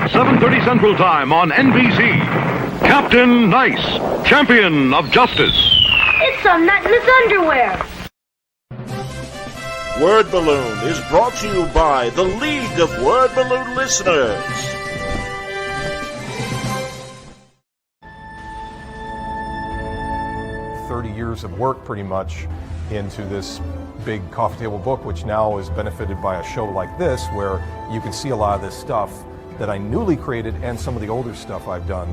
7:30 Central Time on NBC. Captain Nice, champion of justice. It's some nut in his underwear. Word Balloon is brought to you by the League of Word Balloon Listeners. Years of work pretty much into this big coffee table book, which now is benefited by a show like this, where you can see a lot of this stuff that I newly created and some of the older stuff I've done.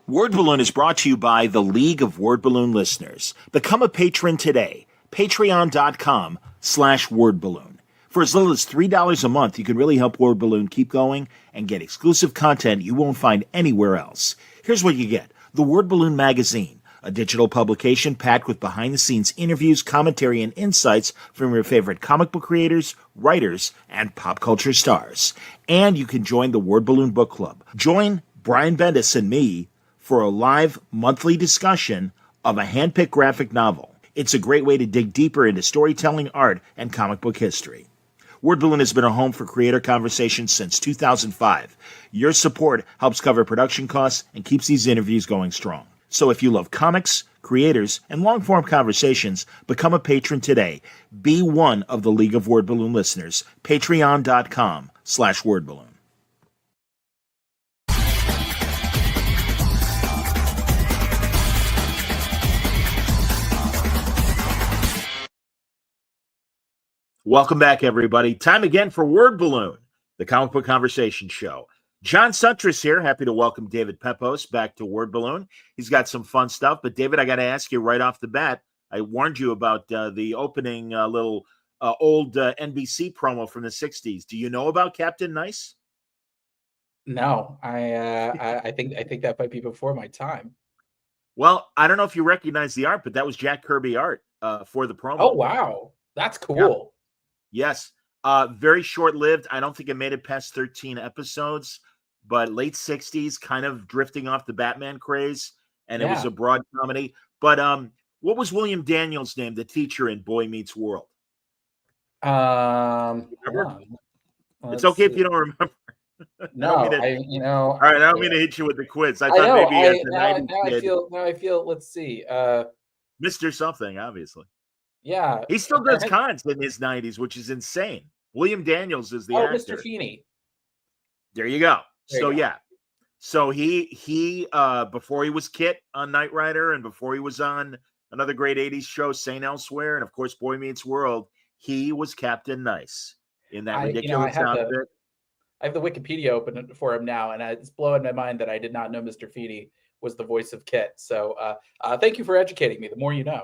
Word Balloon is brought to you by the League of Word Balloon Listeners. Become a patron today. Patreon.com/wordballoon. For as little as $3 a month, you can really help Word Balloon keep going and get exclusive content you won't find anywhere else. Here's what you get. The Word Balloon Magazine, a digital publication packed with behind-the-scenes interviews, commentary, and insights from your favorite comic book creators, writers, and pop culture stars. And you can join the Word Balloon Book Club. Join Brian Bendis and me for a live monthly discussion of a hand-picked graphic novel. It's a great way to dig deeper into storytelling, art, and comic book history. Word Balloon has been a home for creator conversations since 2005. Your support helps cover production costs and keeps these interviews going strong. So if you love comics, creators, and long-form conversations, become a patron today. Be one of the League of Word Balloon listeners. Patreon.com/wordballoon. Welcome back, everybody. Time again for Word Balloon, the comic book conversation show. John Suntress here. Happy to welcome David Pepose back to Word Balloon. He's got some fun stuff. But, David, I got to ask you right off the bat, I warned you about the opening little old NBC promo from the 60s. Do you know about Captain Nice? No, I think that might be before my time. Well, I don't know if you recognize the art, but that was Jack Kirby art for the promo. Oh, wow. That's cool. Yeah. Yes. Very short-lived. I don't think it made it past 13 episodes, but late 60s, kind of drifting off the Batman craze, and it was a broad comedy. But what was William Daniels' name, the teacher in Boy Meets World? Remember? It's okay if you don't remember. No, All right, I don't mean to hit you with the quiz. I thought maybe as a 90s kid, I feel, let's see. Mr. Something, obviously. Yeah. He still does cons in his 90s, which is insane. William Daniels is the actor. Mr. Feeney. There you go. So he before he was Kit on Knight Rider and before he was on another great 80s show, St. Elsewhere, and of course Boy Meets World, he was Captain Nice in that ridiculous outfit. I have the Wikipedia open for him now, and it's blowing my mind that I did not know Mr. Feeney was the voice of Kit. So thank you for educating me. The more you know.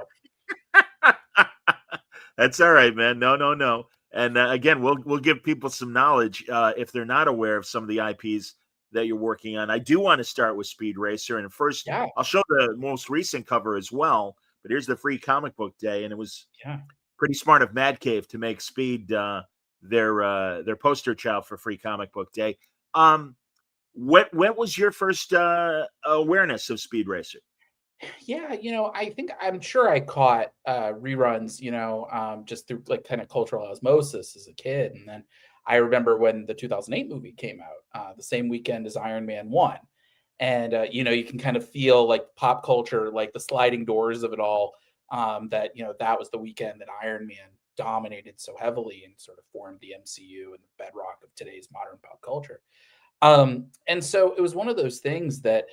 That's all right, man. No. And again, we'll give people some knowledge if they're not aware of some of the IPs that you're working on. I do want to start with Speed Racer, and first, I'll show the most recent cover as well. But here's the Free Comic Book Day, and it was pretty smart of Mad Cave to make Speed their poster child for Free Comic Book Day. What was your first awareness of Speed Racer? Yeah, I'm sure I caught reruns, just through like kind of cultural osmosis as a kid. And then I remember when the 2008 movie came out, the same weekend as Iron Man 1. And, you can kind of feel like pop culture, like the sliding doors of it all, that was the weekend that Iron Man dominated so heavily and sort of formed the MCU and the bedrock of today's modern pop culture. And so it was one of those things that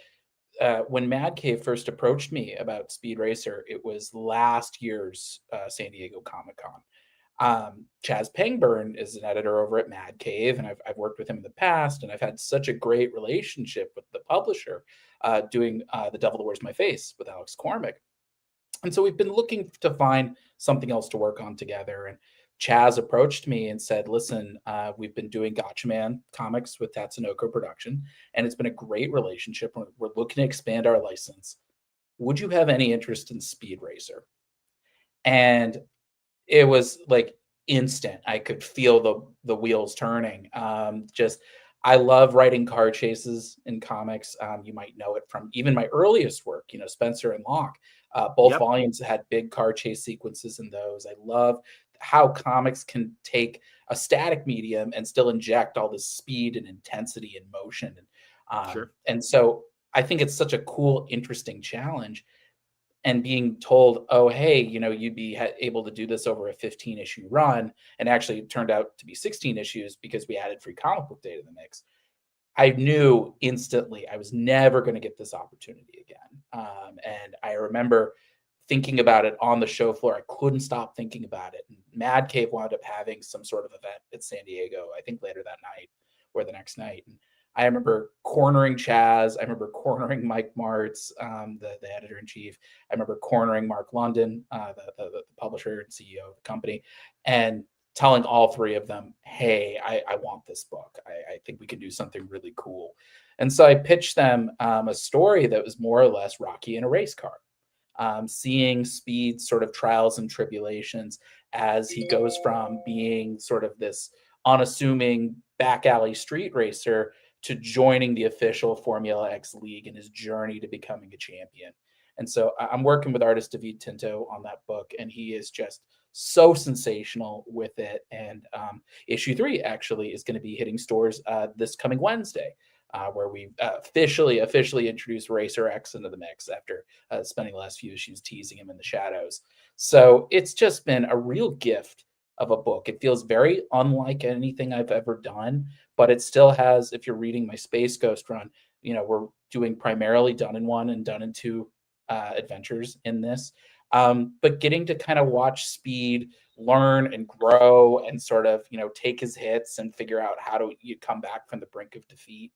when Mad Cave first approached me about Speed Racer, it was last year's San Diego Comic-Con. Chaz Pangburn is an editor over at Mad Cave, and I've worked with him in the past, and I've had such a great relationship with the publisher doing The Devil That Wears My Face with Alex Cormack. And so we've been looking to find something else to work on together. And Chaz approached me and said, listen, we've been doing Gotcha Man comics with Tatsunoko Production, and it's been a great relationship. We're looking to expand our license. Would you have any interest in Speed Racer? And it was like instant. I could feel the wheels turning. I love writing car chases in comics. You might know it from even my earliest work, Spencer and Locke. Both Yep. volumes had big car chase sequences in those. I love how comics can take a static medium and still inject all this speed and intensity and motion. And so I think it's such a cool, interesting challenge. And being told, oh, hey, you'd be able to do this over a 15 issue run. And actually it turned out to be 16 issues because we added free comic book day to the mix. I knew instantly I was never going to get this opportunity again. And I remember thinking about it on the show floor. I couldn't stop thinking about it. And Mad Cave wound up having some sort of event at San Diego, I think later that night or the next night. And I remember cornering Chaz. I remember cornering Mike Martz, the editor in chief. I remember cornering Mark London, the publisher and CEO of the company, and telling all three of them, hey, I want this book. I think we can do something really cool. And so I pitched them a story that was more or less Rocky in a race car, seeing Speed's sort of trials and tribulations as he goes from being sort of this unassuming back alley street racer to joining the official Formula X league in his journey to becoming a champion. And so I'm working with artist David Tinto on that book, and he is just so sensational with it. And issue 3 actually is going to be hitting stores this coming Wednesday, where we officially introduced Racer X into the mix after spending the last few issues teasing him in the shadows. So it's just been a real gift of a book. It feels very unlike anything I've ever done, but it still has, if you're reading my Space Ghost run, we're doing primarily done in 1 and done in 2 adventures in this. But getting to kind of watch Speed learn and grow and sort of, take his hits and figure out how to come back from the brink of defeat.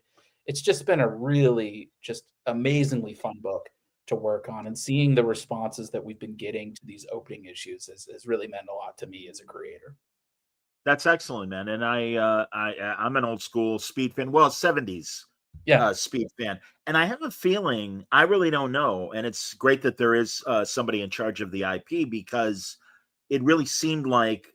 It's just been a really just amazingly fun book to work on, and seeing the responses that we've been getting to these opening issues has really meant a lot to me as a creator. That's excellent, man. And I'm an old school Speed fan. Well, 70s Speed fan. And I have a feeling, I really don't know. And it's great that there is somebody in charge of the IP, because it really seemed like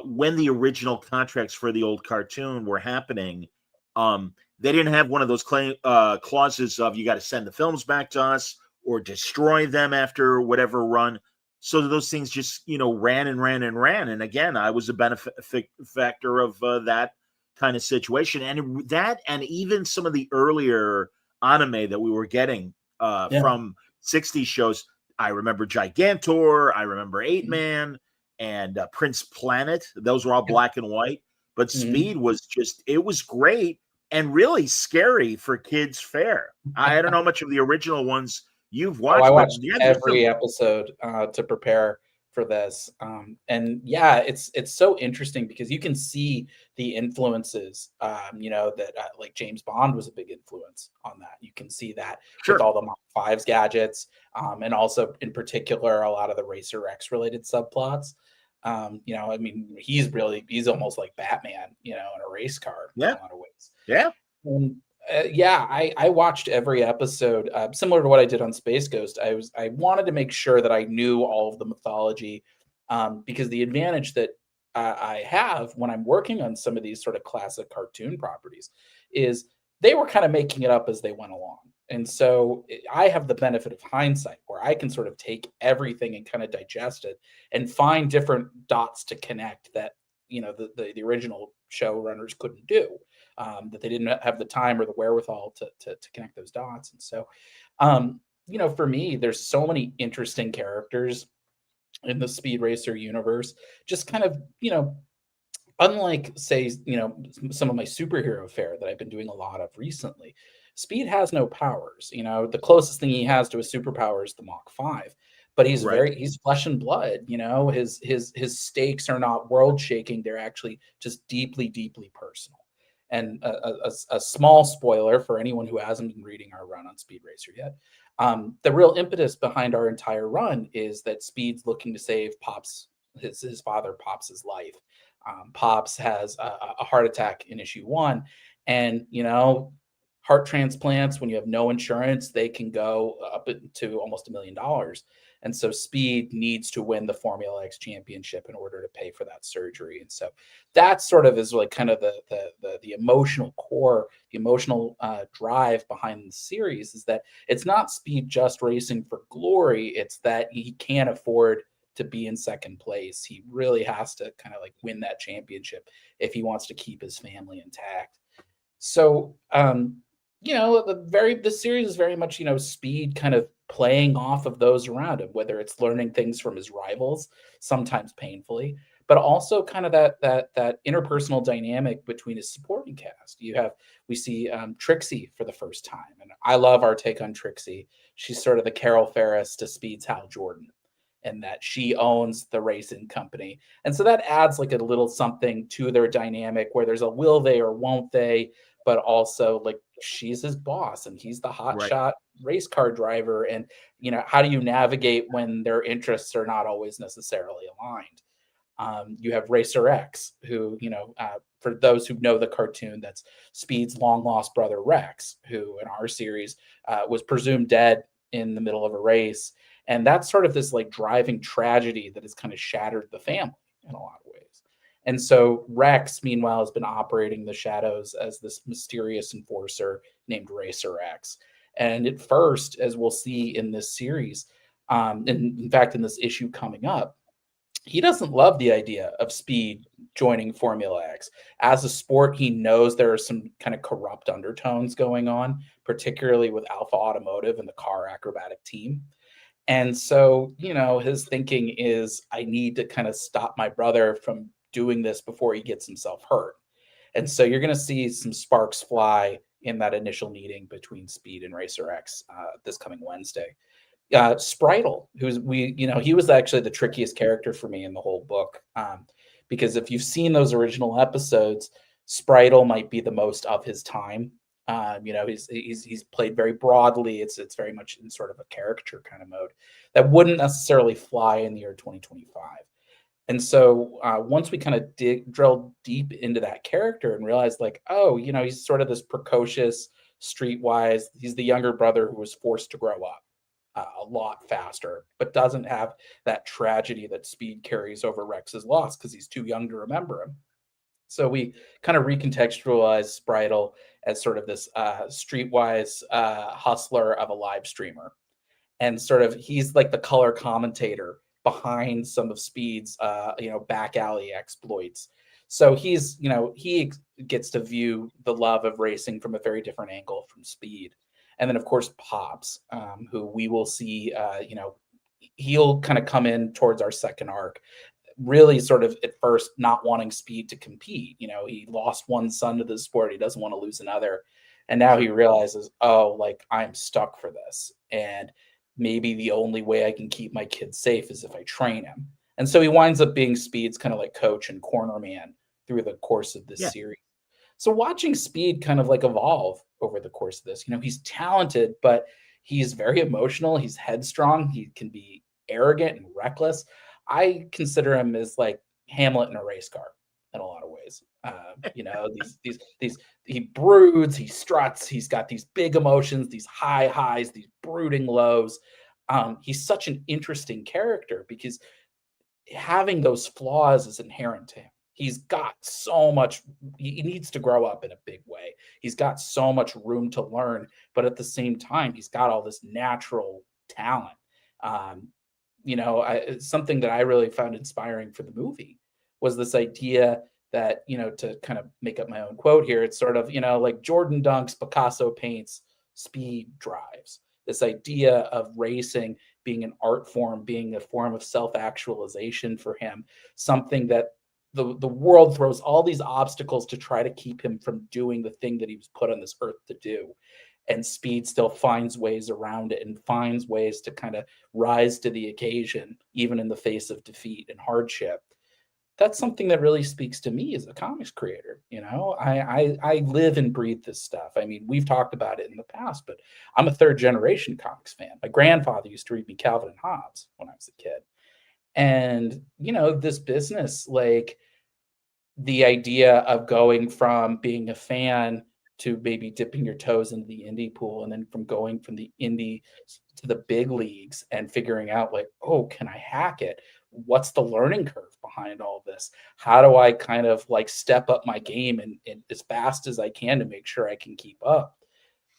when the original contracts for the old cartoon were happening, they didn't have one of those clauses of you got to send the films back to us or destroy them after whatever run. So those things just, ran and ran and ran. And again, I was a benefactor of that kind of situation. And that, and even some of the earlier anime that we were getting from 60s shows, I remember Gigantor, I remember 8-Man, and Prince Planet. Those were all black and white. But Speed was just, it was great and really scary for kids' fare. I don't know much of the original ones you've watched. I watched every episode to prepare for this. And yeah, it's so interesting because you can see the influences, that like James Bond was a big influence on that. You can see that with all the Mach 5's gadgets, and also in particular, a lot of the Racer X related subplots. He's almost like Batman, in a race car in a lot of ways. Yeah. And, I watched every episode, similar to what I did on Space Ghost. I wanted to make sure that I knew all of the mythology, because the advantage that I have when I'm working on some of these sort of classic cartoon properties is they were kind of making it up as they went along. And so I have the benefit of hindsight, where I can sort of take everything and kind of digest it and find different dots to connect that, the original showrunners couldn't do, that they didn't have the time or the wherewithal to connect those dots. And so, for me, there's so many interesting characters in the Speed Racer universe, just kind of, unlike, say, some of my superhero fare that I've been doing a lot of recently. Speed has no powers. The closest thing he has to a superpower is the Mach 5, but he's he's flesh and blood. His stakes are not world shaking. They're actually just deeply, deeply personal. And a small spoiler for anyone who hasn't been reading our run on Speed Racer yet. The real impetus behind our entire run is that Speed's looking to save Pops, his father Pops' life. Pops has a heart attack in issue 1, and heart transplants, when you have no insurance, they can go up to almost $1 million. And so Speed needs to win the Formula X championship in order to pay for that surgery. And so that sort of is like kind of the emotional core, the emotional drive behind the series, is that it's not Speed just racing for glory. It's that he can't afford to be in second place. He really has to kind of like win that championship if he wants to keep his family intact. So, the series is very much, Speed kind of playing off of those around him, whether it's learning things from his rivals, sometimes painfully, but also kind of that interpersonal dynamic between his supporting cast. We see Trixie for the first time, and I love our take on Trixie. She's sort of the Carol Ferris to Speed's Hal Jordan, and that she owns the racing company. And so that adds like a little something to their dynamic where there's a will they or won't they, but also like she's his boss and he's the hotshot race car driver. And, how do you navigate when their interests are not always necessarily aligned? You have Racer X, who, for those who know the cartoon, that's Speed's long lost brother Rex, who in our series was presumed dead in the middle of a race. And that's sort of this like driving tragedy that has kind of shattered the family in a lot of ways. And so Rex, meanwhile, has been operating the shadows as this mysterious enforcer named Racer X. And at first, as we'll see in this series, and in fact, in this issue coming up, he doesn't love the idea of Speed joining Formula X. As a sport, he knows there are some kind of corrupt undertones going on, particularly with Alpha Automotive and the car acrobatic team. And so, his thinking is, I need to kind of stop my brother from doing this before he gets himself hurt. And so you're going to see some sparks fly in that initial meeting between Speed and Racer X this coming Wednesday. Spritel, he was actually the trickiest character for me in the whole book, because if you've seen those original episodes, Spritel might be the most of his time. He's played very broadly. It's very much in sort of a caricature kind of mode that wouldn't necessarily fly in the year 2025. And so once we kind of drill deep into that character and realize like, oh, he's sort of this precocious, streetwise. He's the younger brother who was forced to grow up a lot faster, but doesn't have that tragedy that Speed carries over Rex's loss because he's too young to remember him. So we kind of recontextualize Spritel as sort of this streetwise hustler of a live streamer. And sort of he's like the color commentator behind some of Speed's, back alley exploits. So he gets to view the love of racing from a very different angle from Speed. And then, of course, Pops, who we will see, he'll kind of come in towards our second arc, really sort of at first not wanting Speed to compete. He lost one son to the sport. He doesn't want to lose another. And now he realizes, oh, like I'm stuck for this. And maybe the only way I can keep my kid safe is if I train him. And so he winds up being Speed's kind of like coach and corner man through the course of this series. So watching Speed kind of like evolve over the course of this, he's talented, but he's very emotional. He's headstrong. He can be arrogant and reckless. I consider him as like Hamlet in a race car in a lot of ways. He broods, he struts, he's got these big emotions, these high highs, these brooding lows. He's such an interesting character because having those flaws is inherent to him. He's got so much, he needs to grow up in a big way. He's got so much room to learn, but at the same time, he's got all this natural talent. Something that I really found inspiring for the movie was this idea that, to kind of make up my own quote here, it's sort of, like Jordan dunks, Picasso paints, Speed drives. This idea of racing being an art form, being a form of self-actualization for him, something that the world throws all these obstacles to try to keep him from doing the thing that he was put on this earth to do. And Speed still finds ways around it and finds ways to kind of rise to the occasion, even in the face of defeat and hardship. That's something that really speaks to me as a comics creator. I live and breathe this stuff. I mean, we've talked about it in the past, but I'm a third generation comics fan. My grandfather used to read me Calvin and Hobbes when I was a kid. And, this business, like the idea of going from being a fan to maybe dipping your toes into the indie pool, and then from going from the indie to the big leagues and figuring out like, oh, can I hack it? What's the learning curve behind all this? How do I kind of like step up my game and as fast as I can to make sure I can keep up?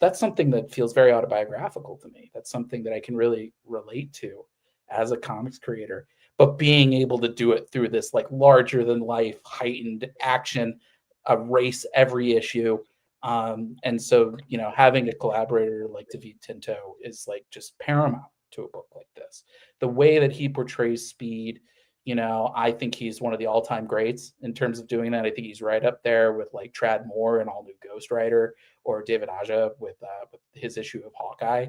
That's something that feels very autobiographical to me. That's something that I can really relate to as a comics creator. But being able to do it through this like larger than life, heightened action, a race every issue. And so, having a collaborator like David Tinto is like just paramount to a book like this. The way that he portrays speed, I think he's one of the all-time greats in terms of doing that. I think he's right up there with like Trad Moore and All New Ghost Rider, or David Aja with his issue of Hawkeye.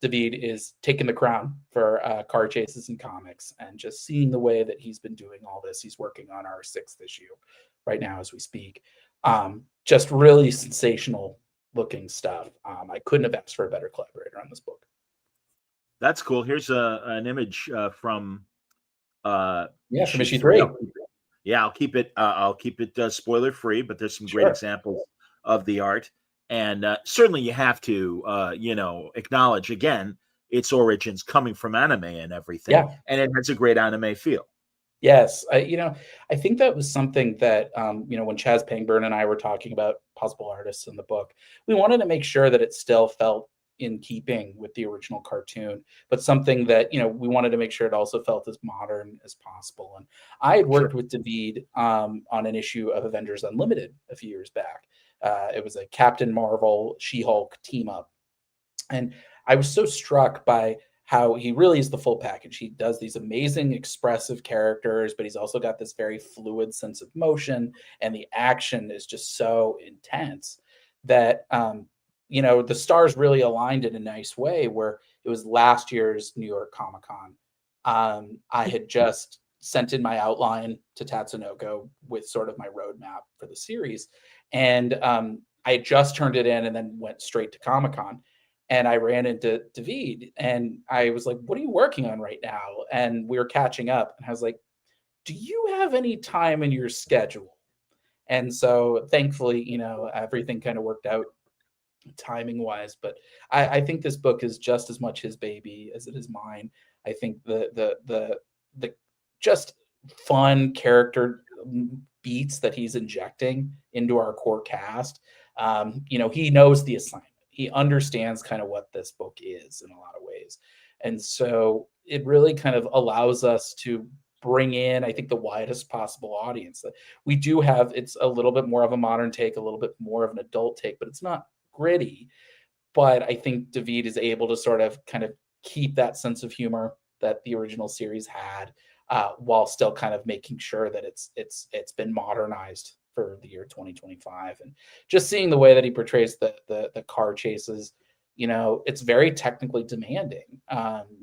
David is taking the crown for car chases and comics, and just seeing the way that he's been doing all this. He's working on our 6th issue right now as we speak. Just really sensational looking stuff. I couldn't have asked for a better collaborator on this book. That's cool. Here's an image from from issue 3. I'll keep it spoiler free, but there's some great examples of the art. And certainly you have to, acknowledge, again, its origins coming from anime and everything. Yeah. And it has a great anime feel. Yes. I think that was something that, when Chaz Pangburn and I were talking about possible artists in the book, we wanted to make sure that it still felt in keeping with the original cartoon, but something that, we wanted to make sure it also felt as modern as possible. And I had worked with David on an issue of Avengers Unlimited a few years back. It was a Captain Marvel, She-Hulk team up. And I was so struck by how he really is the full package. He does these amazing expressive characters, but he's also got this very fluid sense of motion, and the action is just so intense that, the stars really aligned in a nice way, where it was last year's New York Comic-Con. I had just sent in my outline to Tatsunoko with sort of my roadmap for the series. And I had just turned it in and then went straight to Comic-Con. And I ran into David and I was like, what are you working on right now? And we were catching up. And I was like, do you have any time in your schedule? And so thankfully, everything kind of worked out timing wise. But I think this book is just as much his baby as it is mine. I think the just fun character beats that he's injecting into our core cast. He knows the assignment. He understands kind of what this book is in a lot of ways. And so it really kind of allows us to bring in, I think, the widest possible audience. That we do have, it's a little bit more of a modern take, a little bit more of an adult take, but it's not gritty. But I think David is able to sort of kind of keep that sense of humor that the original series had, while still kind of making sure that it's been modernized for the year 2025. And just seeing the way that he portrays the car chases, it's very technically demanding.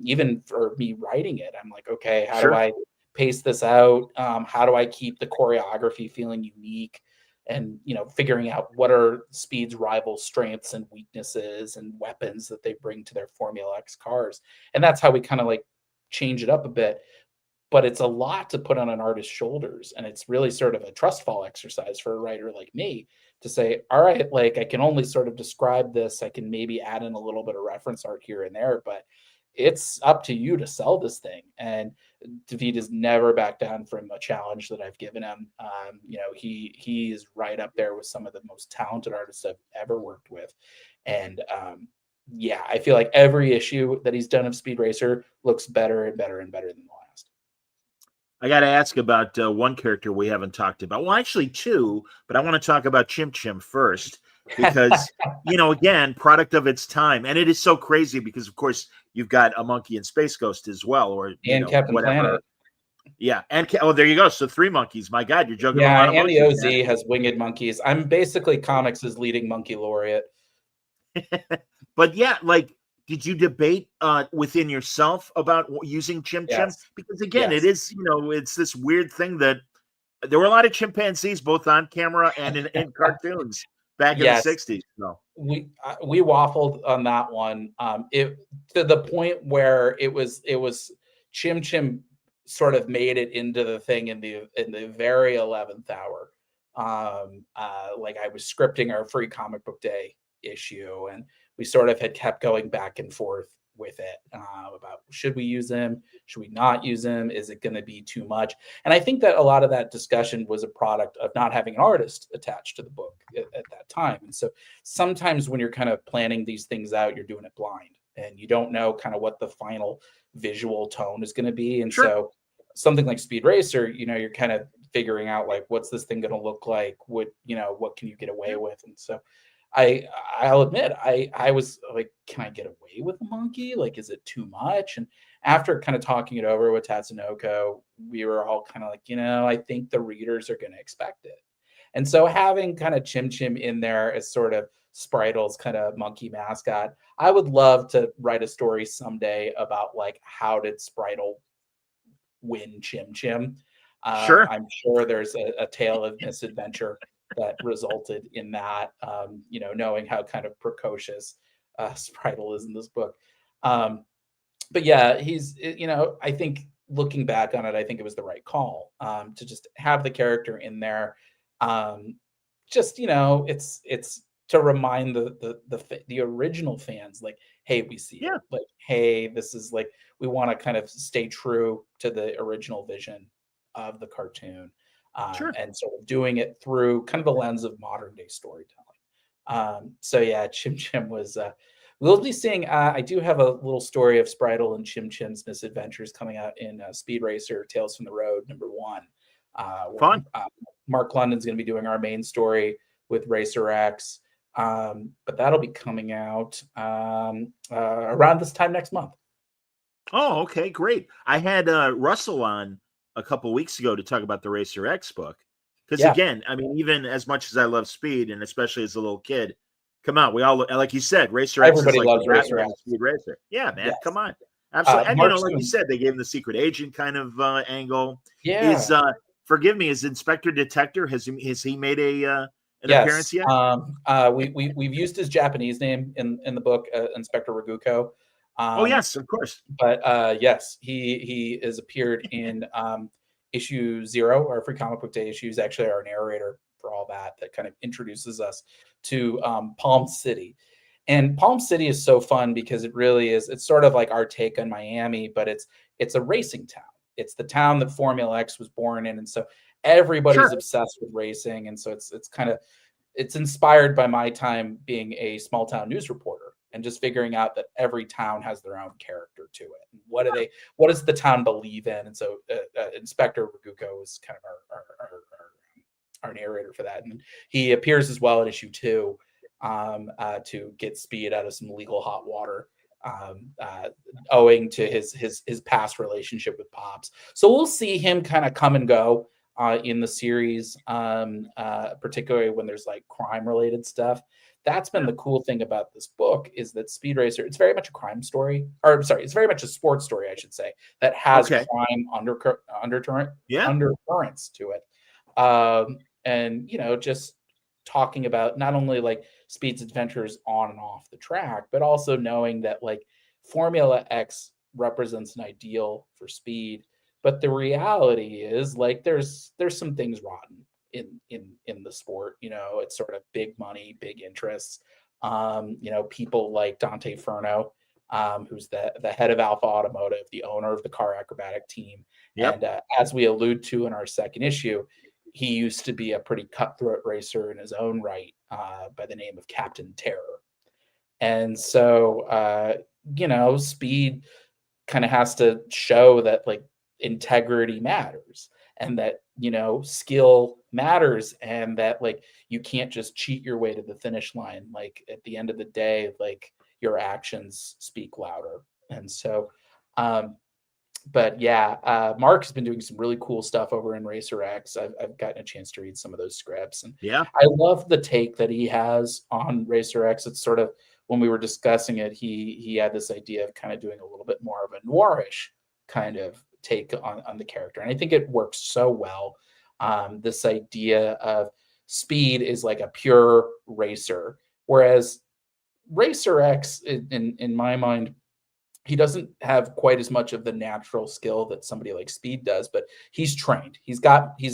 Even for me writing it, I'm like, okay, how do I pace this out? How do I keep the choreography feeling unique? And, figuring out what are Speed's rival strengths and weaknesses and weapons that they bring to their Formula X cars. And that's how we kind of like change it up a bit. But it's a lot to put on an artist's shoulders. And it's really sort of a trust fall exercise for a writer like me to say, all right, like I can only sort of describe this. I can maybe add in a little bit of reference art here and there, but it's up to you to sell this thing. And David has never backed down from a challenge that I've given him. He is right up there with some of the most talented artists I've ever worked with. And I feel like every issue that he's done of Speed Racer looks better and better and better than the last. I got to ask about one character we haven't talked about. Well, actually two, but I want to talk about Chim Chim first because, again, product of its time. And it is so crazy because, of course, you've got a Monkey and Space Ghost as well. And Captain Planet. Yeah. And, there you go. So 3 monkeys. My God, you're juggling a lot of monkeys. Yeah, and the OZ has winged monkeys. I'm basically comics' leading monkey laureate. But, yeah, like, did you debate within yourself about using Chim Chim? Yes. Because, again, it is, it's this weird thing that there were a lot of chimpanzees both on camera and in cartoons back in the 60s. So. We waffled on that one. It to the point where it was Chim Chim sort of made it into the thing in the very 11th hour. Like I was scripting our free comic book day issue, and we sort of had kept going back and forth with it about should we use him, should we not use him, is it going to be too much? And I think that a lot of that discussion was a product of not having an artist attached to the book at that time. And so sometimes when you're kind of planning these things out, you're doing it blind and you don't know kind of what the final visual tone is going to be. And Sure. so something like Speed Racer, you're kind of figuring out like what's this thing going to look like, what can you get away with? And so I'll admit I was like, can I get away with a monkey? Like, is it too much? And after kind of talking it over with Tatsunoko, we were all kind of like, I think the readers are going to expect it. And so having kind of Chim Chim in there as sort of Spritel's kind of monkey mascot, I would love to write a story someday about like how did Spritel win Chim Chim. Sure. I'm sure there's a tale of misadventure that resulted in that, knowing how kind of precocious Spritel is in this book. But yeah, he's, I think looking back on it, I think it was the right call to just have the character in there. It's to remind the original fans, like, hey, we see it. Like, hey, this is like, we want to kind of stay true to the original vision of the cartoon. And sort of doing it through kind of the lens of modern day storytelling. So yeah, Chim Chim was, we'll be seeing, I do have a little story of Spritel and Chim Chim's misadventures coming out in Speed Racer Tales from the Road #1. Fun. Mark London's going to be doing our main story with Racer X. But that'll be coming out around this time next month. Oh, okay, great. I had Russell on a couple weeks ago to talk about the Racer X book. Because again, I mean, even as much as I love Speed, and especially as a little kid, come on, we all, like you said, Racer X Everybody is like loves Racer X. Speed Racer. Yeah, man, Yes. come on. Absolutely. And Mark like you Stone. said, they gave him the secret agent kind of angle. Yeah. Forgive me, is Inspector Detector, has he made an appearance yet? We've used his Japanese name in the book, Inspector Raguko. Oh yes, of course. But yes, he has appeared in issue 0, our free comic book day issue. He's actually our narrator for all that kind of introduces us to Palm City. And Palm City is so fun because it really is, it's sort of like our take on Miami, but it's a racing town. It's the town that Formula X was born in. And so everybody's obsessed with racing. And so it's inspired by my time being a small town news reporter and just figuring out that every town has their own character to it. And what does the town believe in? And so Inspector Raguko is kind of our narrator for that. And he appears as well in issue 2 to get Speed out of some legal hot water, owing to his past relationship with Pops. So we'll see him kind of come and go in the series, particularly when there's like crime related stuff. That's been the cool thing about this book is that Speed Racer, it's very much a crime story, or sorry, it's very much a sports story, I should say, that has crime undercurrents to it. And just talking about not only like Speed's adventures on and off the track, but also knowing that like Formula X represents an ideal for Speed, but the reality is like there's some things rotten in the sport. It's sort of big money, big interests. People like Dante Furno, who's the head of Alpha Automotive, the owner of the car acrobatic team. Yep. And as we allude to in our second issue, he used to be a pretty cutthroat racer in his own right, by the name of Captain Terror. And so, Speed kind of has to show that like integrity matters and that, skill matters and that like you can't just cheat your way to the finish line. Like at the end of the day, like your actions speak louder. And so, but yeah, Mark has been doing some really cool stuff over in Racer X. I've gotten a chance to read some of those scripts, and I love the take that he has on Racer X. It's sort of, when we were discussing it, he had this idea of kind of doing a little bit more of a noirish kind of take on the character, and I think it works so well. This idea of Speed is like a pure racer, whereas Racer X, in my mind, he doesn't have quite as much of the natural skill that somebody like Speed does, but he's trained. He's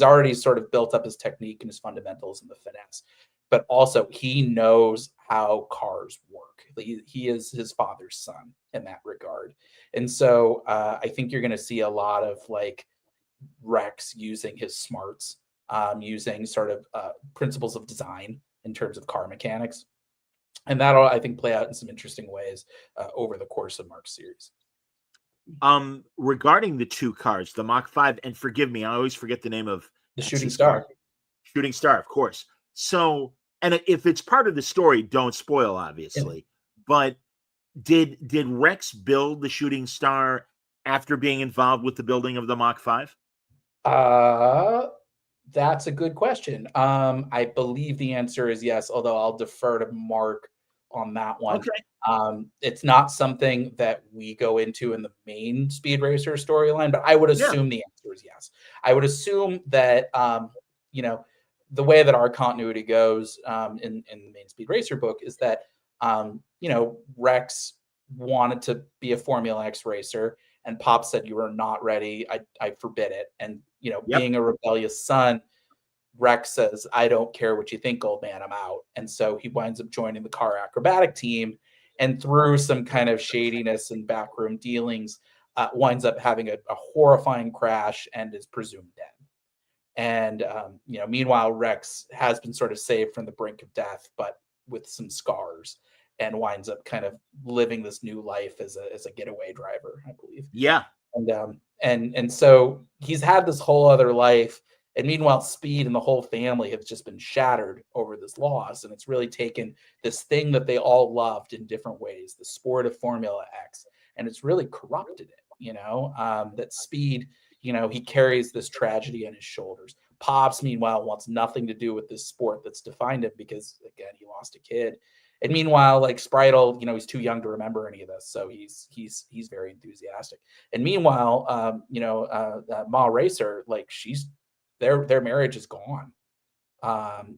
already sort of built up his technique and his fundamentals and the finesse, but also he knows how cars work. He is his father's son in that regard. And so I think you're going to see a lot of like Rex using his smarts, using sort of principles of design in terms of car mechanics. And that'll, I think, play out in some interesting ways over the course of Mark's series. Regarding the two cars, the Mach 5, and forgive me, I always forget the name of The Shooting X's Star. car. Shooting Star, of course. So, and if it's part of the story, don't spoil, obviously. Yeah. But did Rex build the Shooting Star after being involved with the building of the Mach 5? That's a good question. I believe the answer is yes, although I'll defer to Mark on that one. Okay. It's not something that we go into in the main Speed Racer storyline, but I would assume the answer is yes. I would assume that, you know, the way that our continuity goes in the main Speed Racer book is that, you know, Rex wanted to be a Formula X racer, and Pop said, "You are not ready. I forbid it." And, you know, being a rebellious son, Rex says, "I don't care what you think, old man, I'm out." And so he winds up joining the car acrobatic team, and through some kind of shadiness and backroom dealings, winds up having a horrifying crash and is presumed dead. And, you know, meanwhile, Rex has been sort of saved from the brink of death, but with some scars, and winds up kind of living this new life as a getaway driver, I believe. Yeah. And so he's had this whole other life. And meanwhile, Speed and the whole family have just been shattered over this loss. And it's really taken this thing that they all loved in different ways, the sport of Formula X, and it's really corrupted it, you know, that Speed, you know, he carries this tragedy on his shoulders. Pops, meanwhile, wants nothing to do with this sport that's defined him because, again, he lost a kid. And meanwhile, like Spritel, you know, he's too young to remember any of this, so he's very enthusiastic. And meanwhile, you know, Ma Racer, like their marriage is gone.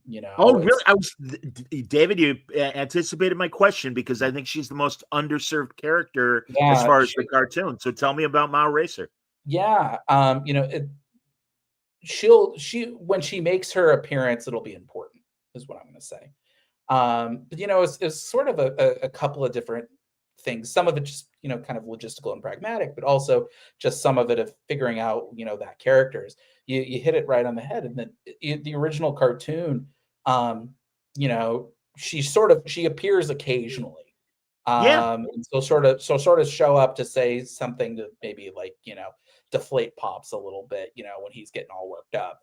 You know. Oh, really? David, you anticipated my question because I think she's the most underserved character as far as the cartoon. So tell me about Ma Racer. Yeah, you know, when she makes her appearance, it'll be important, is what I'm going to say. But you know, it's sort of a couple of different things. Some of it just, you know, kind of logistical and pragmatic, but also just some of it of figuring out, you know, that characters. You hit it right on the head. And then the original cartoon, you know, she appears occasionally. And so sort of show up to say something to maybe, like, you know, deflate Pops a little bit, you know, when he's getting all worked up.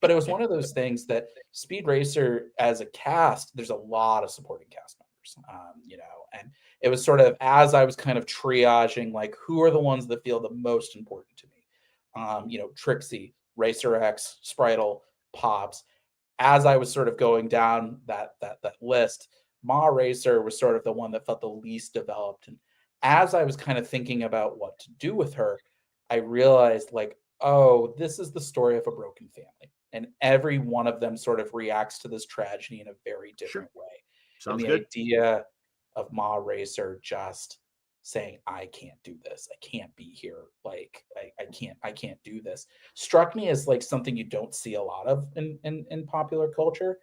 But it was one of those things that Speed Racer as a cast, there's a lot of supporting cast members, you know, and it was sort of, as I was kind of triaging, like, who are the ones that feel the most important to me? You know, Trixie, Racer X, Spritel, Pops. As I was sort of going down that list, Ma Racer was sort of the one that felt the least developed. And as I was kind of thinking about what to do with her, I realized, like, oh, this is the story of a broken family. And every one of them sort of reacts to this tragedy in a very different way. Sounds and the good. idea of Ma Racer just saying, "I can't do this. I can't be here. Like, I can't do this," struck me as like something you don't see a lot of in popular culture.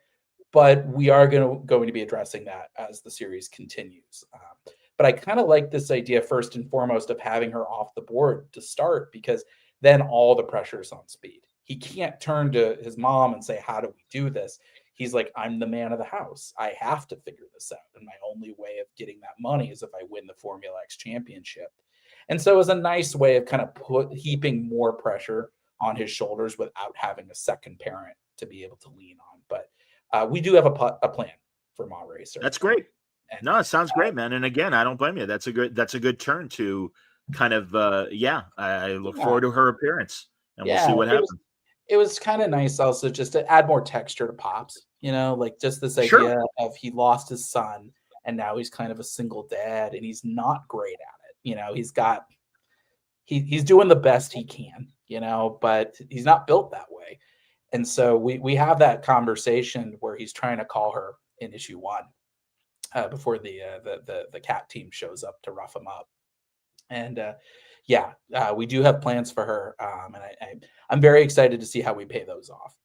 But we are going to be addressing that as the series continues. But I kind of like this idea, first and foremost, of having her off the board to start, because then all the pressure is on Speed. He can't turn to his mom and say, "How do we do this?" He's like, "I'm the man of the house. I have to figure this out. And my only way of getting that money is if I win the Formula X championship." And so it was a nice way of kind of heaping more pressure on his shoulders without having a second parent to be able to lean on. But we do have a plan for Ma Racer. That's great. No, it sounds great, man. And again, I don't blame you. That's a good turn to kind of, I look forward to her appearance, and we'll see what happens. It was kind of nice also just to add more texture to Pops, you know, like just this idea of he lost his son and now he's kind of a single dad and he's not great at it. You know, he's doing the best he can, you know, but he's not built that way. And so we have that conversation where he's trying to call her in issue 1. before the cat team shows up to rough him up. And yeah, we do have plans for her, and I'm very excited to see how we pay those off.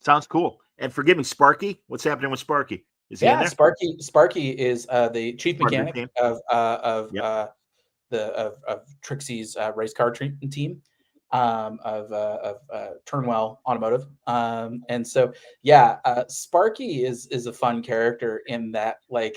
Sounds cool. And forgive me, Sparky. What's happening with Sparky? Is he in Yeah, there? Sparky is the chief Part of the mechanic team. Yep. of Trixie's race car team, of Turnwell Automotive. And so yeah, Sparky is a fun character in that, like,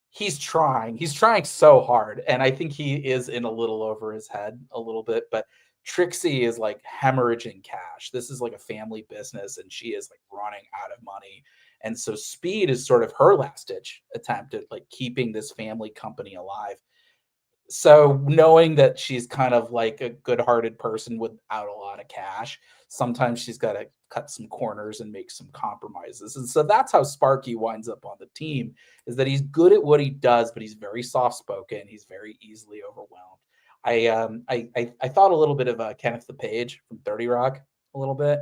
he's trying so hard, and I think he is in a little over his head a little bit, but Trixie is like hemorrhaging cash. This is like a family business, and she is like running out of money. And so Speed is sort of her last ditch attempt at like keeping this family company alive. So knowing that she's kind of like a good-hearted person without a lot of cash, sometimes she's got to cut some corners and make some compromises. And so that's how Sparky winds up on the team, is that he's good at what he does, but he's very soft-spoken. He's very easily overwhelmed. I thought a little bit of Kenneth the Page from 30 Rock a little bit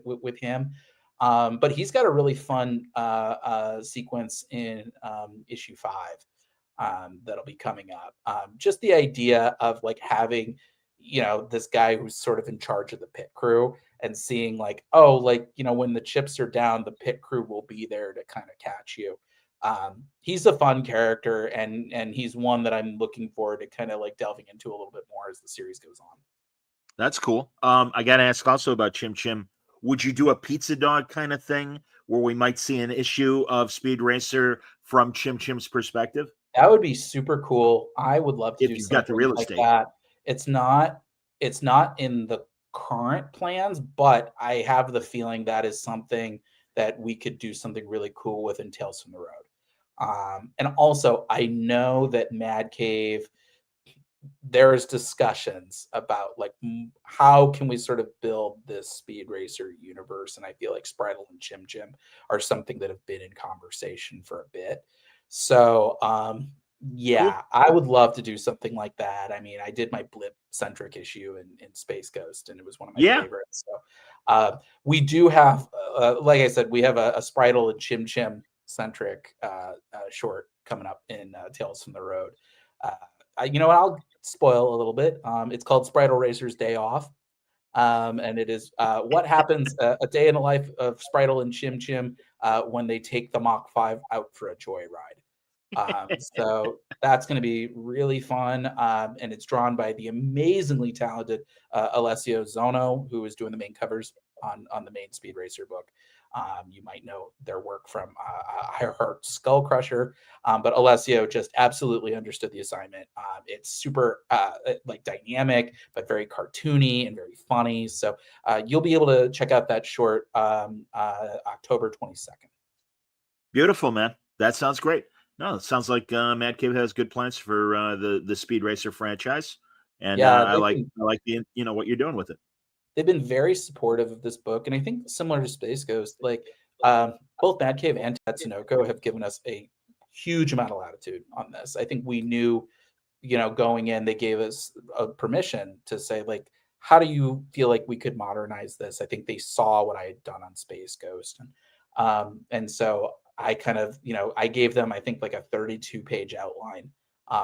with him. But he's got a really fun sequence in issue 5 that'll be coming up. Just the idea of like having, this guy who's sort of in charge of the pit crew and seeing like, oh, like, when the chips are down, the pit crew will be there to kind of catch you. He's a fun character, and he's one that I'm looking forward to kind of like delving into a little bit more as the series goes on. That's cool. I got to ask also about Chim Chim. Would you do a pizza dog kind of thing where we might see an issue of Speed Racer from Chim Chim's perspective? That would be super cool. I would love to If do you've got the something real like estate. that. It's not in the current plans, but I have the feeling that is something that we could do something really cool with in Tales from the Road. And also, I know that Mad Cave, there's discussions about like how can we sort of build this Speed Racer universe, and I feel like Spritle and Chim Chim are something that have been in conversation for a bit. So yeah, Cool. I would love to do something like that. I mean, I did my blip centric issue in Space Ghost, and it was one of my Yeah. favorites. So we do have, like I said, we have a Spritle and Chim Chim centric short coming up in Tales from the Road. I'll spoil a little bit. It's called Spritle Racer's Day Off. And it is what happens a day in the life of Spritle and Chim Chim when they take the Mach 5 out for a joyride. So that's going to be really fun. And it's drawn by the amazingly talented Alessio Zono, who is doing the main covers on the main Speed Racer book. You might know their work from I Heart Skull Crusher, but Alessio just absolutely understood the assignment. It's super like dynamic, but very cartoony and very funny. So you'll be able to check out that short October 22nd. Beautiful, man. That sounds great. No, it sounds like Mad Cave has good plans for the Speed Racer franchise, and Yeah, I like what you're doing with it. They've been very supportive of this book, and I think similar to Space Ghost, like both Mad Cave and Tatsunoko have given us a huge amount of latitude on this. I think we knew, going in, they gave us a permission to say, like, how do you feel like we could modernize this? I think they saw what I had done on Space Ghost, and so I kind of, I gave them, I think, like a 32-page outline,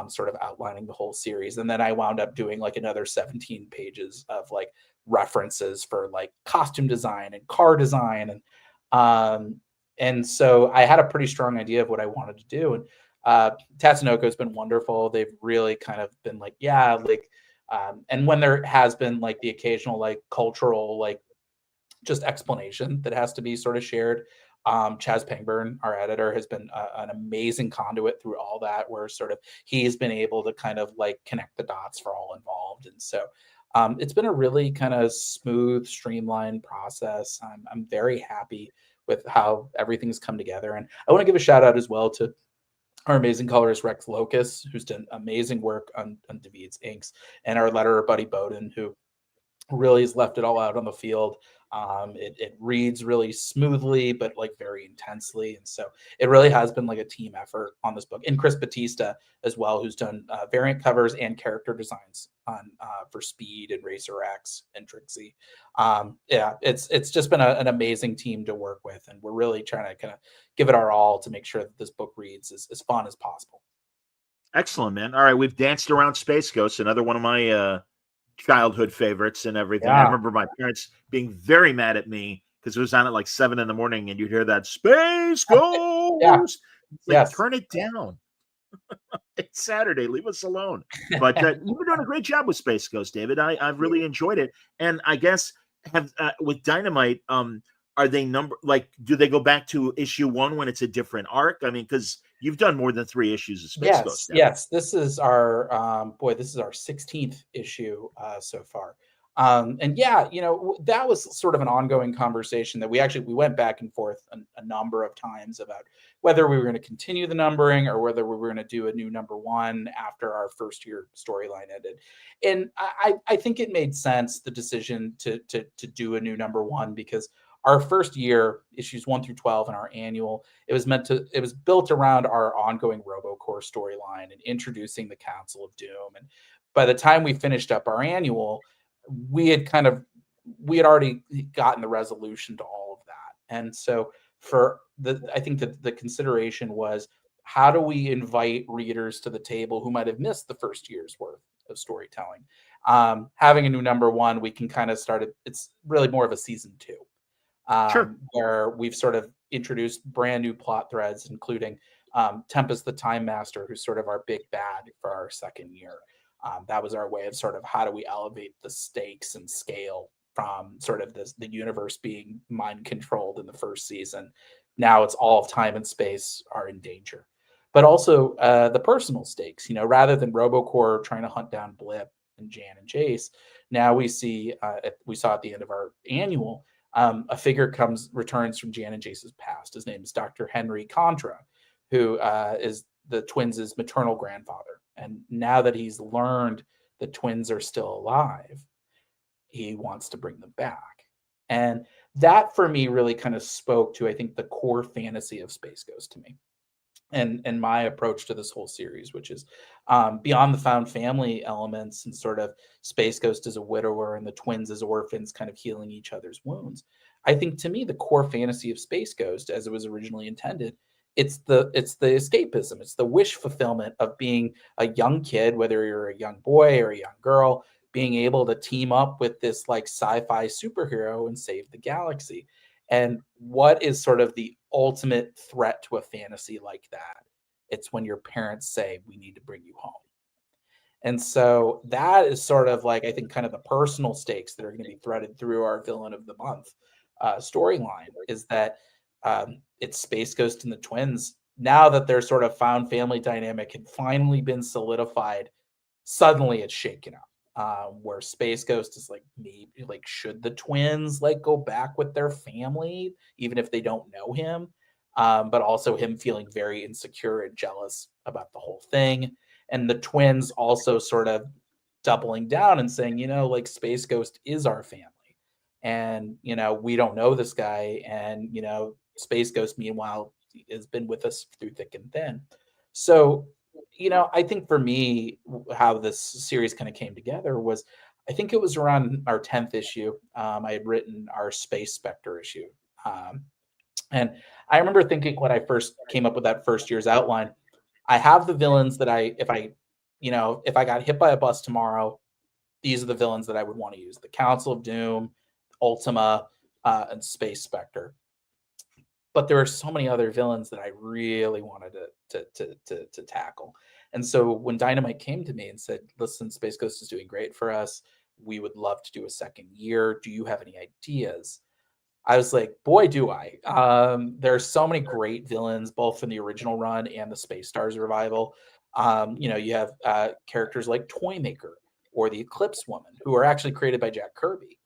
sort of outlining the whole series, and then I wound up doing like another 17 pages of like references for like costume design and car design, and so I had a pretty strong idea of what I wanted to do. And Tatsunoko has been wonderful. They've really kind of been like, yeah, like, and when there has been like the occasional like cultural like just explanation that has to be sort of shared, Chaz Pangburn, our editor, has been an amazing conduit through all that, where sort of he's been able to kind of like connect the dots for all involved. And so it's been a really kind of smooth, streamlined process. I'm very happy with how everything's come together. And I want to give a shout out as well to our amazing colorist Rex Locus, who's done amazing work on David's inks, and our letterer Buddy Bowden, who really has left it all out on the field. It reads really smoothly, but like very intensely, and so it really has been like a team effort on this book. And Chris Batista as well, who's done variant covers and character designs on for Speed and Racer X and Trixie. Yeah, it's just been an amazing team to work with, and we're really trying to kind of give it our all to make sure that this book reads as fun as possible. Excellent, man. All right, we've danced around Space Ghost, another one of my childhood favorites and everything. I Yeah, remember my parents being very mad at me because it was on at like 7 in the morning, and you'd hear that Space yeah, Ghost. It's like, yes. turn it down. It's Saturday. Leave us alone. But you've been doing a great job with Space Ghost, David. I've really enjoyed it. And I guess have with Dynamite, are they do they go back to issue 1 when it's a different arc? I mean, because you've done more than 3 issues of Space Yes, Ghost now. yes. This is our this is our 16th issue so far. And yeah, that was sort of an ongoing conversation that we went back and forth a number of times about whether we were going to continue the numbering or whether we were going to do a new number one after our first year storyline ended. And I think it made sense, the decision to do a new number one, because our first year, issues 1 through 12 in our annual, it was built around our ongoing RoboCore storyline and introducing the Council of Doom. And by the time we finished up our annual, we had already gotten the resolution to all of that. And so I think that the consideration was, how do we invite readers to the table who might have missed the first year's worth of storytelling? Having a new number one, we can kind of start it. It's really more of a season 2. Sure. Where we've sort of introduced brand new plot threads, including Tempest the Time Master, who's sort of our big bad for our second year. That was our way of sort of, how do we elevate the stakes and scale from sort of the universe being mind controlled in the first season. Now it's all of time and space are in danger. But also the personal stakes, rather than RoboCore trying to hunt down Blip and Jan and Jace, now we saw at the end of our annual, a figure returns from Jan and Jace's past. His name is Dr. Henry Contra, who is the twins' maternal grandfather. And now that he's learned the twins are still alive, he wants to bring them back. And that, for me, really kind of spoke to, I think, the core fantasy of Space Ghost to me. And my approach to this whole series, which is beyond the found family elements and sort of Space Ghost as a widower and the twins as orphans kind of healing each other's wounds. I think, to me, the core fantasy of Space Ghost, as it was originally intended, it's the escapism. It's the wish fulfillment of being a young kid, whether you're a young boy or a young girl, being able to team up with this like sci-fi superhero and save the galaxy. And what is sort of the ultimate threat to a fantasy like that? It's when your parents say, we need to bring you home. And so that is sort of like, I think, kind of the personal stakes that are going to be threaded through our villain of the month storyline, is that it's Space Ghost and the twins. Now that their sort of found family dynamic had finally been solidified, suddenly it's shaken up. Where Space Ghost is like, maybe like, should the twins like go back with their family even if they don't know him, but also him feeling very insecure and jealous about the whole thing, and the twins also sort of doubling down and saying, like, Space Ghost is our family, and we don't know this guy, and Space Ghost meanwhile has been with us through thick and thin. So I think for me, how this series kind of came together was, I think it was around our 10th issue. I had written our Space Spectre issue. And I remember thinking, when I first came up with that first year's outline, I have the villains that if I got hit by a bus tomorrow, these are the villains that I would want to use: the Council of Doom, Ultima, and Space Spectre. But there are so many other villains that I really wanted to tackle. And so when Dynamite came to me and said, listen, Space Ghost is doing great for us, we would love to do a second year, do you have any ideas? I was like, boy, do I. There are so many great villains, both from the original run and the Space Stars revival. You have characters like Toymaker or the Eclipse Woman, who are actually created by Jack Kirby.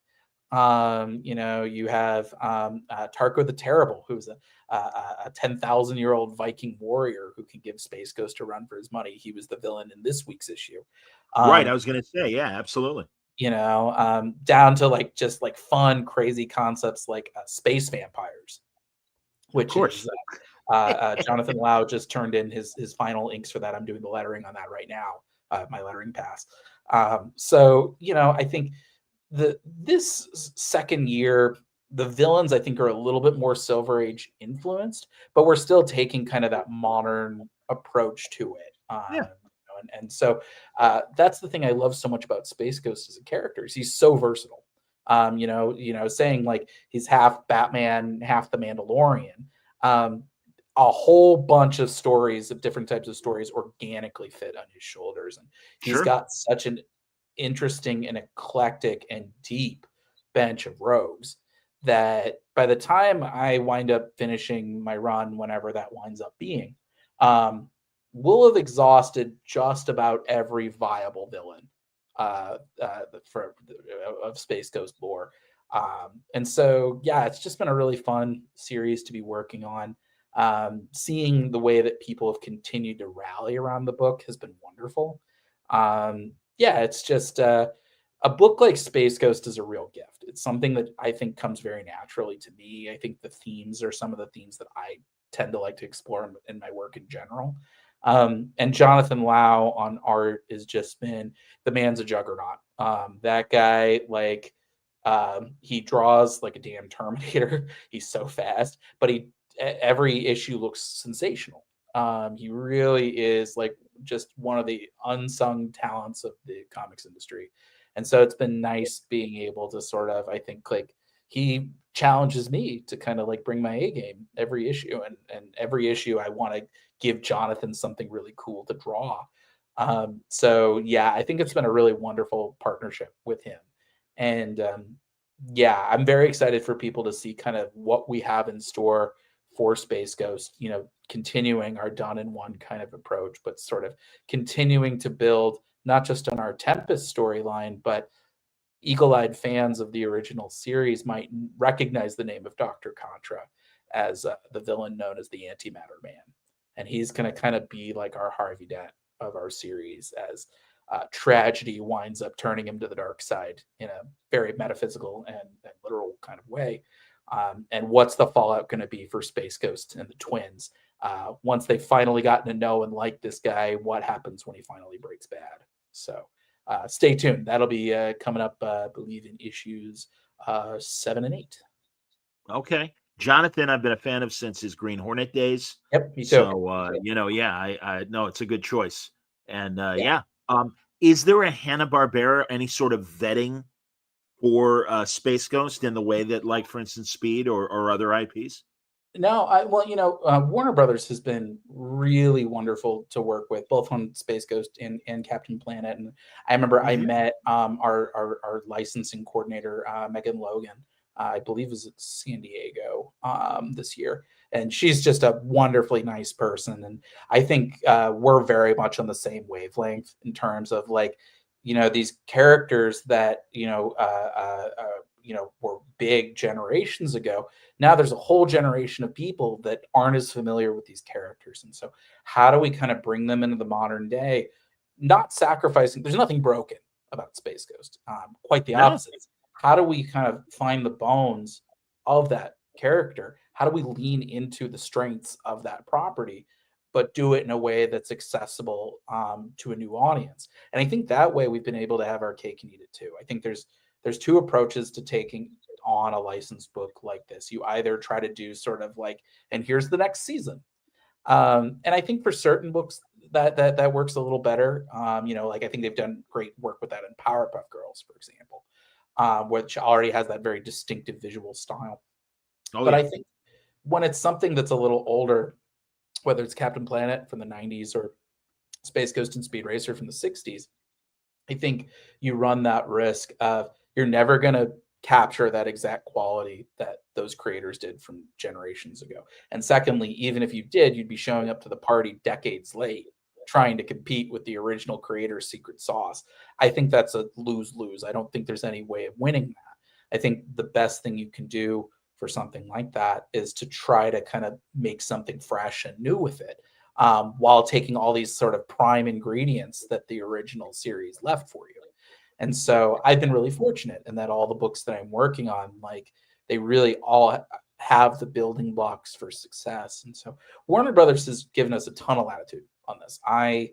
You have Tarko the Terrible, who's a 10,000-year-old Viking warrior who can give Space Ghost a run for his money. He was the villain in this week's issue. Right, I was going to say, yeah, absolutely. down to like just like fun, crazy concepts like space vampires, Of which course. is Jonathan Lau just turned in his final inks for that. I'm doing the lettering on that right now, my lettering pass. So I think this second year, the villains I think are a little bit more Silver Age influenced, but we're still taking kind of that modern approach to it. Yeah. And so that's the thing I love so much about Space Ghost as a character. Is he's so versatile. Saying like he's half Batman, half the Mandalorian. Um, a whole bunch of stories of different types of stories organically fit on his shoulders, and he's Sure. got such an interesting and eclectic and deep bench of rogues that by the time I wind up finishing my run, whenever that winds up being, um, we'll have exhausted just about every viable villain for of Space Ghost lore. And so, yeah, it's just been a really fun series to be working on. Seeing the way that people have continued to rally around the book has been wonderful. Yeah, it's just a book like Space Ghost is a real gift. It's something that I think comes very naturally to me. I think the themes are some of the themes that I tend to like to explore in my work in general. And Jonathan Lau on art has just been the man's a juggernaut. That guy, like, he draws like a damn Terminator. He's so fast, but every issue looks sensational. He really is like just one of the unsung talents of the comics industry. And so it's been nice being able to sort of, I think, like he challenges me to kind of like bring my A game every issue. And every issue I want to give Jonathan something really cool to draw. So yeah, I think it's been a really wonderful partnership with him. And yeah, I'm very excited for people to see kind of what we have in store for Space Ghost, continuing our done in one kind of approach, but sort of continuing to build not just on our Tempest storyline, but eagle-eyed fans of the original series might recognize the name of Dr. Contra as the villain known as the Antimatter Man. And he's going to kind of be like our Harvey Dent of our series as tragedy winds up turning him to the dark side in a very metaphysical and literal kind of way. And what's the fallout going to be for Space Ghost and the twins? Once they've finally gotten to know and like this guy, what happens when he finally breaks bad? So stay tuned. That'll be coming up, I believe, in issues 7 and 8. Okay. Jonathan, I've been a fan of since his Green Hornet days. Yep, me too. So, yeah, I know it's a good choice. And yeah. Is there a Hanna-Barbera, any sort of vetting for Space Ghost in the way that, like, for instance, Speed or other IPs? No, Warner Brothers has been really wonderful to work with, both on Space Ghost and Captain Planet. And I remember I met our licensing coordinator, Megan Logan, I believe was at San Diego this year. And she's just a wonderfully nice person. And I think we're very much on the same wavelength in terms of like, these characters that, were big generations ago. Now there's a whole generation of people that aren't as familiar with these characters. And so how do we kind of bring them into the modern day, not sacrificing, there's nothing broken about Space Ghost. Quite the opposite. How do we kind of find the bones of that character? How do we lean into the strengths of that property, but do it in a way that's accessible to a new audience? And I think that way we've been able to have our cake and eat it too. I think there's two approaches to taking on a licensed book like this. You either try to do sort of like, and here's the next season. And I think for certain books that works a little better. Like I think they've done great work with that in Powerpuff Girls, for example, which already has that very distinctive visual style. But I think when it's something that's a little older, whether it's Captain Planet from the 90s or Space Ghost and Speed Racer from the 60s, I think you run that risk of you're never going to capture that exact quality that those creators did from generations ago. And secondly, even if you did, you'd be showing up to the party decades late trying to compete with the original creator's secret sauce. I think that's a lose-lose. I don't think there's any way of winning that. I think the best thing you can do for something like that is to try to kind of make something fresh and new with it, while taking all these sort of prime ingredients that the original series left for you. And so I've been really fortunate in that all the books that I'm working on, like they really all have the building blocks for success. And so Warner Brothers has given us a ton of latitude on this. I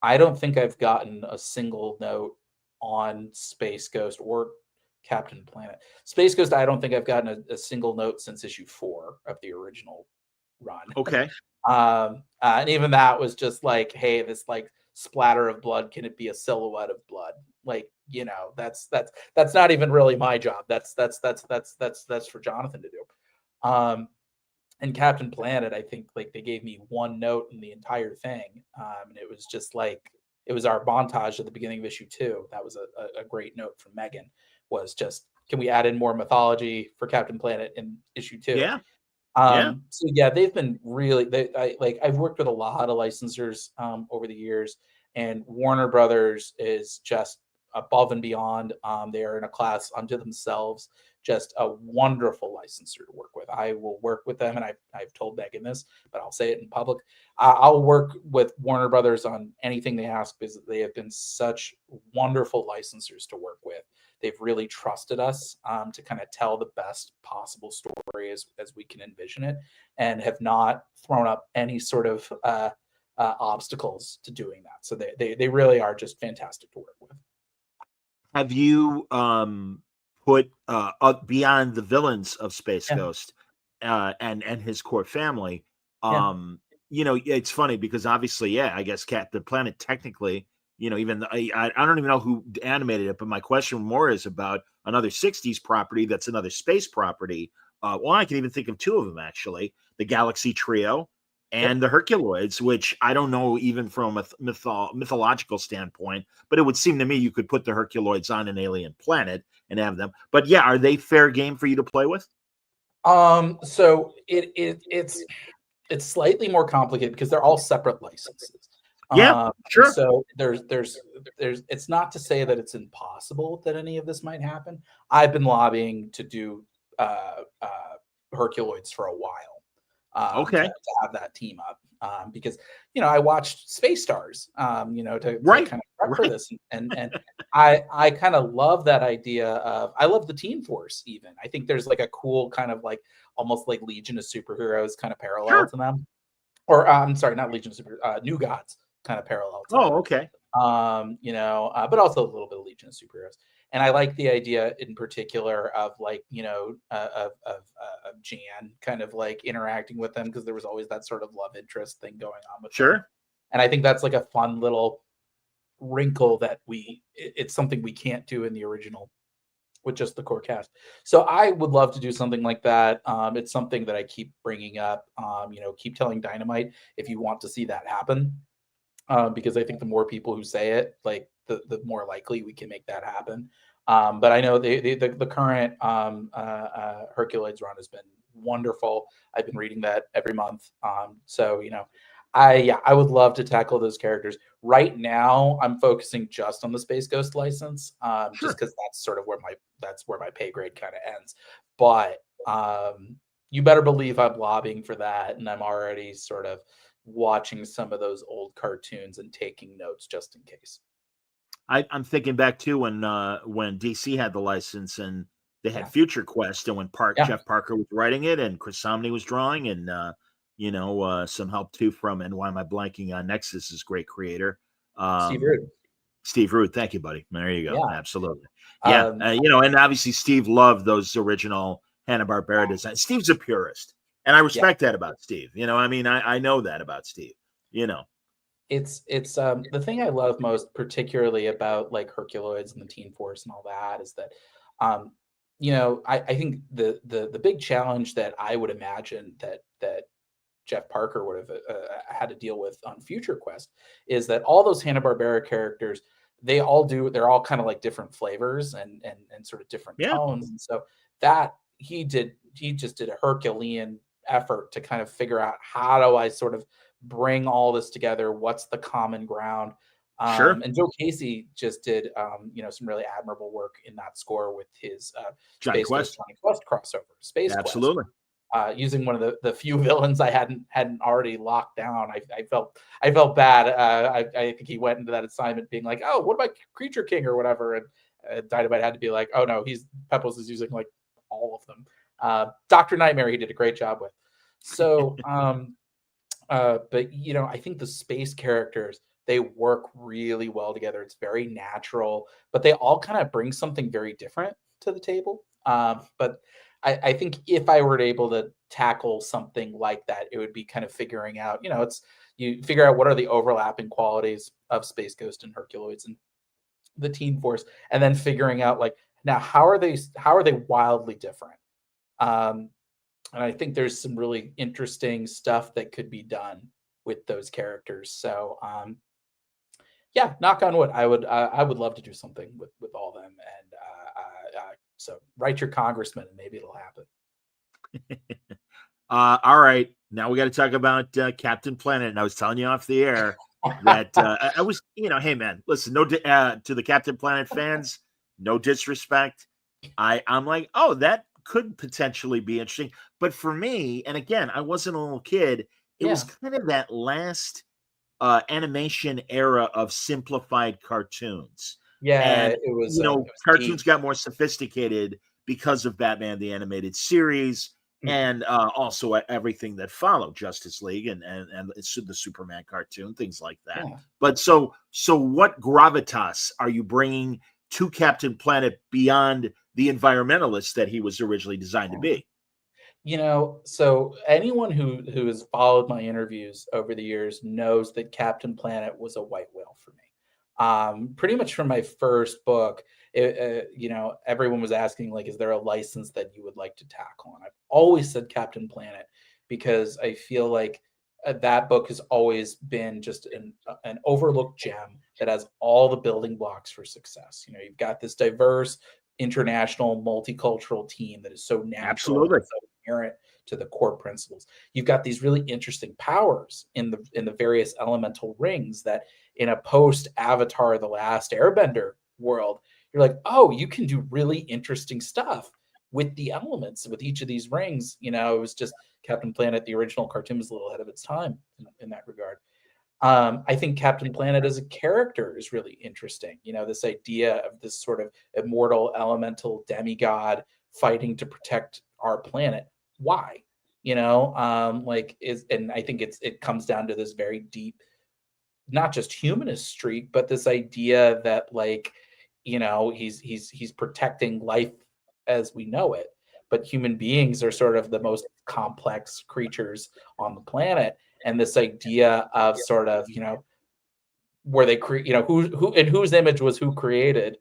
don't think I've gotten a single note on Space Ghost or Captain Planet. Space Ghost, I don't think I've gotten a single note since issue 4 of the original run. Okay. And even that was just like, hey, this like splatter of blood, can it be a silhouette of blood? Like, you know, that's not even really my job. That's for Jonathan to do. And Captain Planet, I think like they gave me one note in the entire thing. And it was just like, it was our montage at the beginning of issue 2. That was a great note from Megan, was just, can we add in more mythology for Captain Planet in issue 2? Yeah. Yeah. So yeah, they've been really, I've worked with a lot of licensors over the years, and Warner Brothers is just above and beyond. They are in a class unto themselves, just a wonderful licensor to work with. I will work with them, and I've told Megan this, but I'll say it in public. I'll work with Warner Brothers on anything they ask, because they have been such wonderful licensors to work with. They've really trusted us to kind of tell the best possible story as we can envision it, and have not thrown up any sort of obstacles to doing that. So they really are just fantastic to work with. Have you put beyond the villains of Space Yeah. Ghost and his core family? Yeah. You know, it's funny because obviously, yeah, I guess Captain Planet technically, you know, even I don't even know who animated it, but my question more is about another 60s property that's another space property. Well, I can even think of 2 of them actually: the Galaxy Trio and the Herculoids, which I don't know even from a mythological standpoint, but it would seem to me you could put the Herculoids on an alien planet and have them. But yeah, are they fair game for you to play with? So it's slightly more complicated because they're all separate licenses. Yeah, sure. So there's it's not to say that it's impossible that any of this might happen. I've been lobbying to do Herculoids for a while. Okay. To have that team up, because you know I watched Space Stars, you know, to Right, kind of prep for right. this, and I kind of love that idea of, I love the Team Force. Even I think there's like a cool kind of like almost like Legion of Superheroes kind of parallel Sure. to them, or I'm sorry, not Legion of Super, New Gods kind of parallel to them. Oh, okay. You know, but also a little bit of Legion of Superheroes. And I like the idea in particular of like, you know, of Jan kind of like interacting with them, because there was always that sort of love interest thing going on with them. Sure. And I think that's like a fun little wrinkle that it's something we can't do in the original with just the core cast. So I would love to do something like that. It's something that I keep bringing up, you know, keep telling Dynamite if you want to see that happen. Because I think the more people who say it, like the more likely we can make that happen. But I know the current Herculoids run has been wonderful. I've been reading that every month. So you know, I would love to tackle those characters. Right now, I'm focusing just on the Space Ghost license, Sure. just because that's sort of where my pay grade kind of ends. But you better believe I'm lobbying for that, and I'm already sort of watching some of those old cartoons and taking notes just in case. I'm thinking back to when DC had the license and they had Yeah. Future Quest, and when Yeah. Jeff Parker was writing it and Chris Samney was drawing, and you know, some help too from, and why am I blanking on Nexus's great creator, Steve Rude. Steve Root. Thank you, buddy. There you go. Yeah. Absolutely. Yeah. Um, You know, and obviously Steve loved those original Hanna-Barbera designs. Steve's a purist, and I respect that about Steve. You know, I mean, I know that about Steve. You know, it's the thing I love most, particularly about like Herculoids and the Teen Force and all that, is that you know, I think the big challenge that I would imagine that Jeff Parker would have had to deal with on Future Quest is that all those Hanna-Barbera characters, they're all kind of like different flavors and sort of different yeah, tones. And so that he just did a Herculean effort to kind of figure out, how do I sort of bring all this together? What's the common ground? sure. And Joe Casey just did, you know, some really admirable work in that score with his Johnny Space Ghost Quest. Johnny Quest crossover, Space Quest. Absolutely. using one of the few villains I hadn't already locked down. I felt bad. I think he went into that assignment being like, oh, what about Creature King or whatever, and Dynamite had to be like, oh no, Pepose is using like all of them. Dr. Nightmare he did a great job with. So, but I think the space characters, they work really well together. It's very natural, but they all kind of bring something very different to the table. But I think if I were able to tackle something like that, it would be kind of figuring out, you figure out what are the overlapping qualities of Space Ghost and Herculoids and the Teen Force, and then figuring out like, now how are they wildly different? And I think there's some really interesting stuff that could be done with those characters. So yeah, knock on wood, I would love to do something with all of them, and so write your congressman and maybe it'll happen. All right, now we got to talk about Captain Planet. And I was telling you off the air that I was, hey man, listen, no to the Captain Planet fans, no disrespect. I'm like, oh, that could potentially be interesting. But for me, and again, I wasn't a little kid, it was kind of that last animation era of simplified cartoons. Yeah, and it was, cartoons got more sophisticated because of Batman the Animated Series, and also everything that followed, Justice League and the Superman cartoon, things like that. Yeah. But so what gravitas are you bringing to Captain Planet beyond the environmentalist that he was originally designed to be? So anyone who has followed my interviews over the years knows that Captain Planet was a white whale for me. Pretty much from my first book, everyone was asking, like, is there a license that you would like to tackle? And I've always said Captain Planet, because I feel like that book has always been just an overlooked gem that has all the building blocks for success. You've got this diverse, international, multicultural team that is so natural, absolutely, so inherent to the core principles. You've got these really interesting powers in the various elemental rings that, in a post Avatar The Last Airbender world, you're like, oh, you can do really interesting stuff with the elements, with each of these rings. It was just Captain Planet, the original cartoon, was a little ahead of its time in that regard. I think Captain Planet as a character is really interesting. This idea of this sort of immortal elemental demigod fighting to protect our planet. Why? And I think it comes down to this very deep, not just humanist streak, but this idea that, like, he's protecting life as we know it, but human beings are sort of the most complex creatures on the planet. And this idea of sort of, where they create, who in whose image was who created,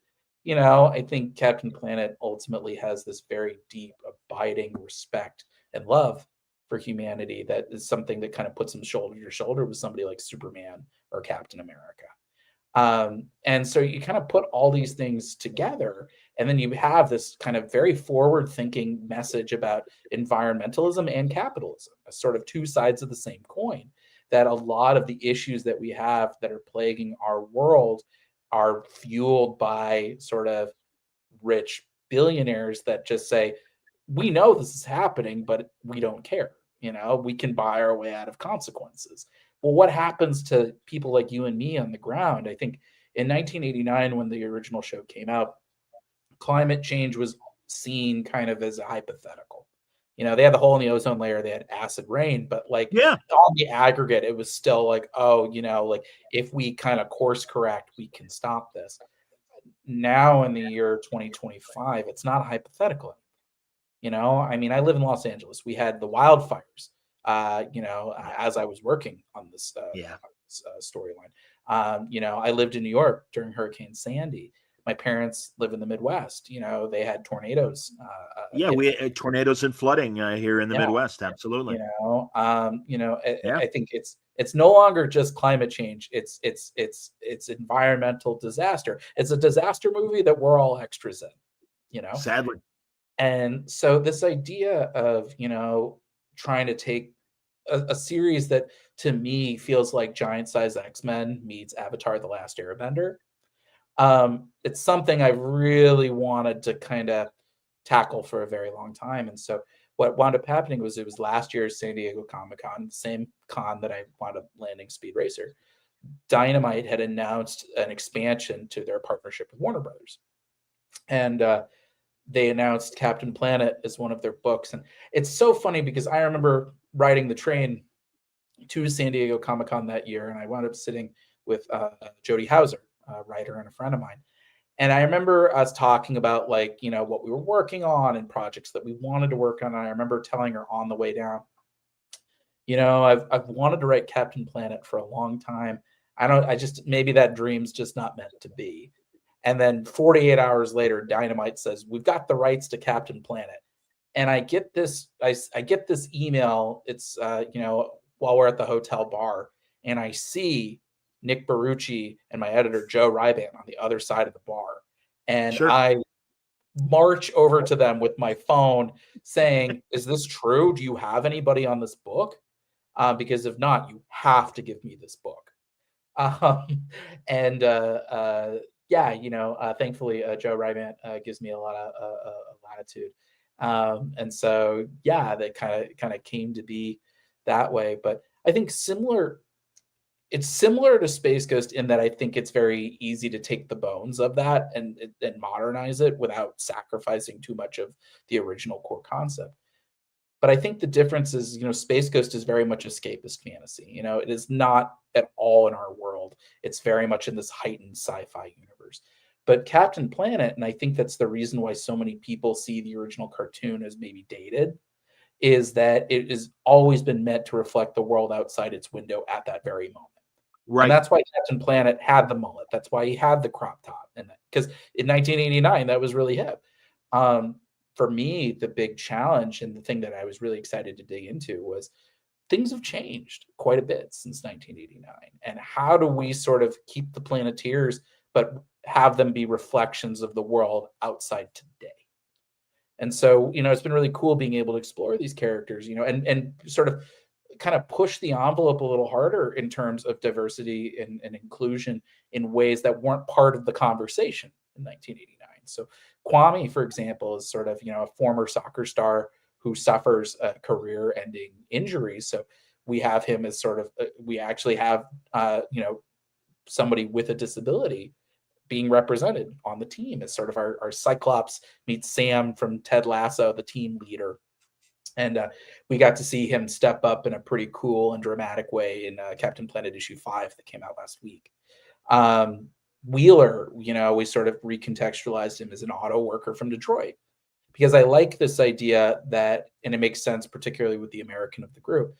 I think Captain Planet ultimately has this very deep, abiding respect and love for humanity that is something that kind of puts him shoulder to shoulder with somebody like Superman or Captain America. And so you kind of put all these things together, and then you have this kind of very forward-thinking message about environmentalism and capitalism, as sort of two sides of the same coin, that a lot of the issues that we have that are plaguing our world are fueled by sort of rich billionaires that just say, we know this is happening, but we don't care. We can buy our way out of consequences. Well, what happens to people like you and me on the ground? I think in 1989, when the original show came out, climate change was seen kind of as a hypothetical. They had the hole in the ozone layer, they had acid rain, but on the aggregate, it was still like, oh, like, if we kind of course correct, we can stop this. Now in the year 2025, it's not a hypothetical. I mean, I live in Los Angeles. We had the wildfires, as I was working on this storyline. I lived in New York during Hurricane Sandy. My parents live in the Midwest. They had tornadoes. We had tornadoes and flooding here in the Midwest. Absolutely. I think it's no longer just climate change. It's environmental disaster. It's a disaster movie that we're all extras in. Sadly. And so this idea of, trying to take a series that to me feels like Giant Size X-Men meets Avatar The Last Airbender. It's something I really wanted to kind of tackle for a very long time. And so what wound up happening was it was last year's San Diego Comic-Con, the same con that I wound up landing Speed Racer. Dynamite had announced an expansion to their partnership with Warner Brothers. And they announced Captain Planet as one of their books. And it's so funny because I remember riding the train to San Diego Comic-Con that year, and I wound up sitting with Jody Hauser, a writer and a friend of mine. And I remember us talking about, like, you know, what we were working on and projects that we wanted to work on. And I remember telling her on the way down, you know, I've wanted to write Captain Planet for a long time. Maybe that dream's just not meant to be. And then 48 hours later, Dynamite says, we've got the rights to Captain Planet. And I get this, I get this email. It's, you know, while we're at the hotel bar, and I see Nick Barucci and my editor, Joe Ryban, on the other side of the bar. And Sure. I march over to them with my phone saying, is this true? Do you have anybody on this book? Because if not, you have to give me this book. And yeah, you know, thankfully, Joe Ryban gives me a lot of latitude. And so, yeah, that kind of came to be that way. But I think it's similar to Space Ghost in that I think it's very easy to take the bones of that and modernize it without sacrificing too much of the original core concept. But I think the difference is, you know, Space Ghost is very much escapist fantasy. You know, it is not at all in our world. It's very much in this heightened sci-fi universe. But Captain Planet, and I think that's the reason why so many people see the original cartoon as maybe dated, is that it has always been meant to reflect the world outside its window at that very moment. Right. And that's why Captain Planet had the mullet. That's why he had the crop top. And because in 1989, that was really hip. For me, the big challenge and the thing that I was really excited to dig into was things have changed quite a bit since 1989. And how do we sort of keep the Planeteers, but have them be reflections of the world outside today? And so, you know, it's been really cool being able to explore these characters, you know, and sort of kind of push the envelope a little harder in terms of diversity and inclusion in ways that weren't part of the conversation in 1989. So Kwame, for example, is sort of, you know, a former soccer star who suffers a career-ending injury. So we have him as sort of, we actually have, you know, somebody with a disability being represented on the team as sort of our Cyclops meets Sam from Ted Lasso, the team leader. And we got to see him step up in a pretty cool and dramatic way in Captain Planet issue 5 that came out last week. Wheeler, you know, we sort of recontextualized him as an auto worker from Detroit, because I like this idea that, and it makes sense, particularly with the American of the group,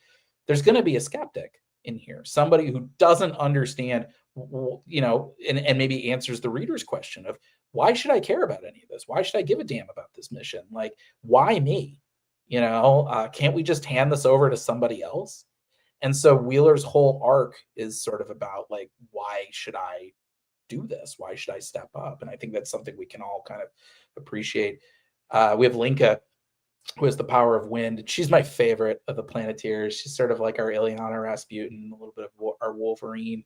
there's going to be a skeptic in here, somebody who doesn't understand, you know, and maybe answers the reader's question of, why should I care about any of this? Why should I give a damn about this mission? Like, why me? You know, can't we just hand this over to somebody else? And so Wheeler's whole arc is sort of about, like, why should I do this? Why should I step up? And I think that's something we can all kind of appreciate. We have Linka, who has the power of wind. She's my favorite of the Planeteers. She's sort of like our Ileana Rasputin, a little bit of our Wolverine.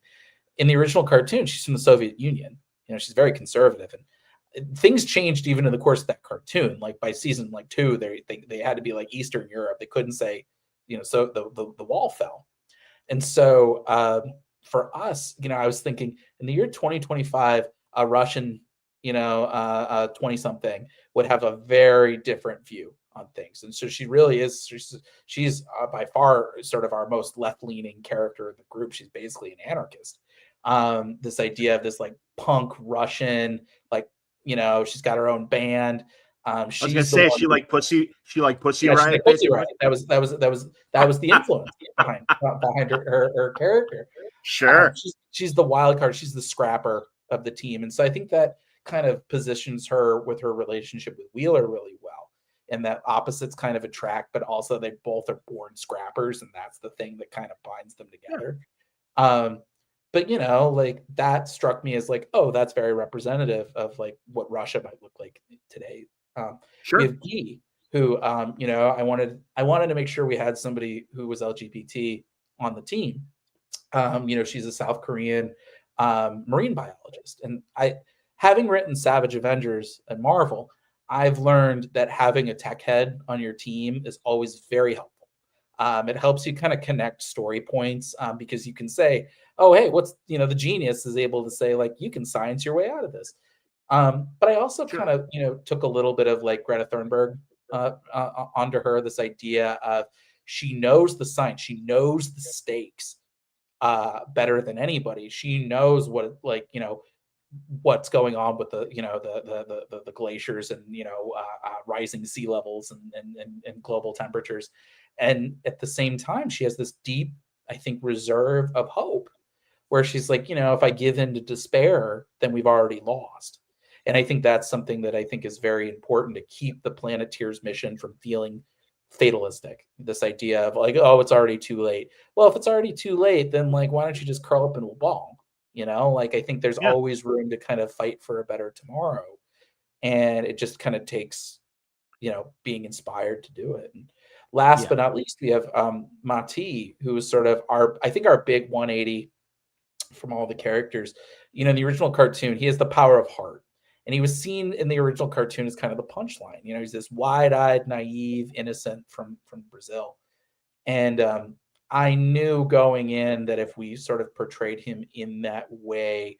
In the original cartoon, she's from the Soviet Union. You know, she's very conservative, and things changed even in the course of that cartoon. Like by season 2, they had to be like Eastern Europe. They couldn't say, you know, so the wall fell. And so for us, you know, I was thinking in the year 2025, a Russian, you know, 20-something would have a very different view on things. And so she really is, she's by far sort of our most left-leaning character in the group. She's basically an anarchist. This idea of this like punk Russian, like, you know, she's got her own band. I was gonna say she like Pussy yeah, Riot. Like Pussy Riot. That was the influence behind her character. Sure. She's the wild card. She's the scrapper of the team, and so I think that kind of positions her with her relationship with Wheeler really well. And that opposites kind of attract, but also they both are born scrappers, and that's the thing that kind of binds them together. Yeah. But you know, like that struck me as like, oh, that's very representative of like what Russia might look like today. Sure. We have Guy, who you know, I wanted to make sure we had somebody who was LGBT on the team. You know, she's a South Korean marine biologist, and having written Savage Avengers and Marvel, I've learned that having a tech head on your team is always very helpful. It helps you kind of connect story points because you can say, oh, hey, what's, the genius is able to say, like, you can science your way out of this. But I also kind of, took a little bit of like Greta Thunberg onto her, this idea of she knows the science, she knows the stakes better than anybody. She knows what, like, what's going on with the the glaciers and rising sea levels and global temperatures, and at the same time she has this deep, I think, reserve of hope where she's like, if I give in to despair, then we've already lost. And I think that's something that I think is very important to keep the Planeteers mission from feeling fatalistic. This idea of like, oh, it's already too late. Well, if it's already too late, then like, why don't you just curl up into a ball? Like, I think there's Yeah. always room to kind of fight for a better tomorrow. And it just kind of takes, being inspired to do it. And last Yeah. but not least, we have Mati, who is sort of I think our big 180 from all the characters. In the original cartoon, he has the power of heart. And he was seen in the original cartoon as kind of the punchline. He's this wide-eyed, naive, innocent from Brazil. And I knew going in that if we sort of portrayed him in that way,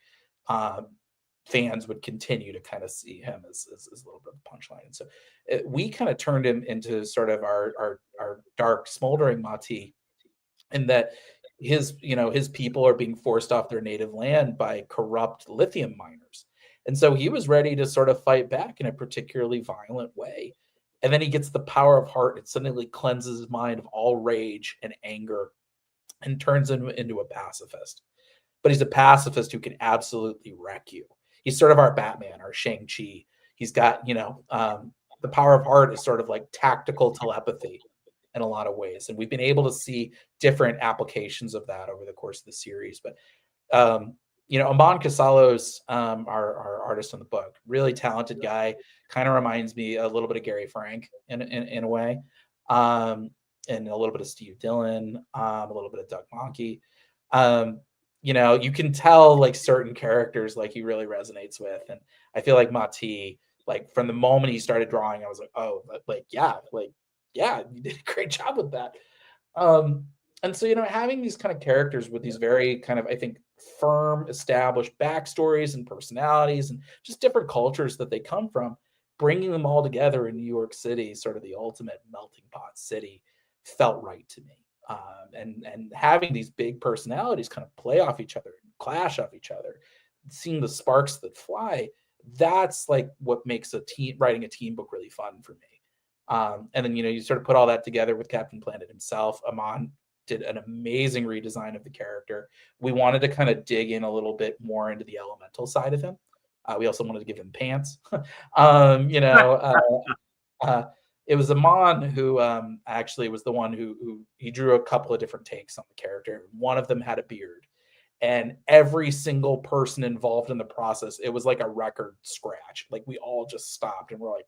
fans would continue to kind of see him as a little bit of a punchline. And so we kind of turned him into sort of our dark, smoldering Mati, in that his people are being forced off their native land by corrupt lithium miners. And so he was ready to sort of fight back in a particularly violent way. And then he gets the power of heart. It suddenly cleanses his mind of all rage and anger and turns him into a pacifist. But he's a pacifist who can absolutely wreck you. He's sort of our Batman, our Shang-Chi. He's got, the power of heart is sort of like tactical telepathy in a lot of ways. And we've been able to see different applications of that over the course of the series. But, Amon Casalos, our artist in the book, really talented guy, kind of reminds me a little bit of Gary Frank in a way, and a little bit of Steve Dillon, a little bit of Doug Mahnke. You can tell like certain characters like he really resonates with. And I feel like Mati, like from the moment he started drawing, I was like, oh, yeah, you did a great job with that. And so, having these kind of characters with these very kind of, I think, firm, established backstories and personalities and just different cultures that they come from, bringing them all together in New York City, sort of the ultimate melting pot city, felt right to me. And having these big personalities kind of play off each other, clash off each other, seeing the sparks that fly, that's like what makes writing a team book really fun for me. And then, you sort of put all that together with Captain Planet himself. Amon did an amazing redesign of the character. We wanted to kind of dig in a little bit more into the elemental side of him. We also wanted to give him pants. It was Amon who actually was the one who he drew a couple of different takes on the character. One of them had a beard. And every single person involved in the process, it was like a record scratch. Like we all just stopped and we're like,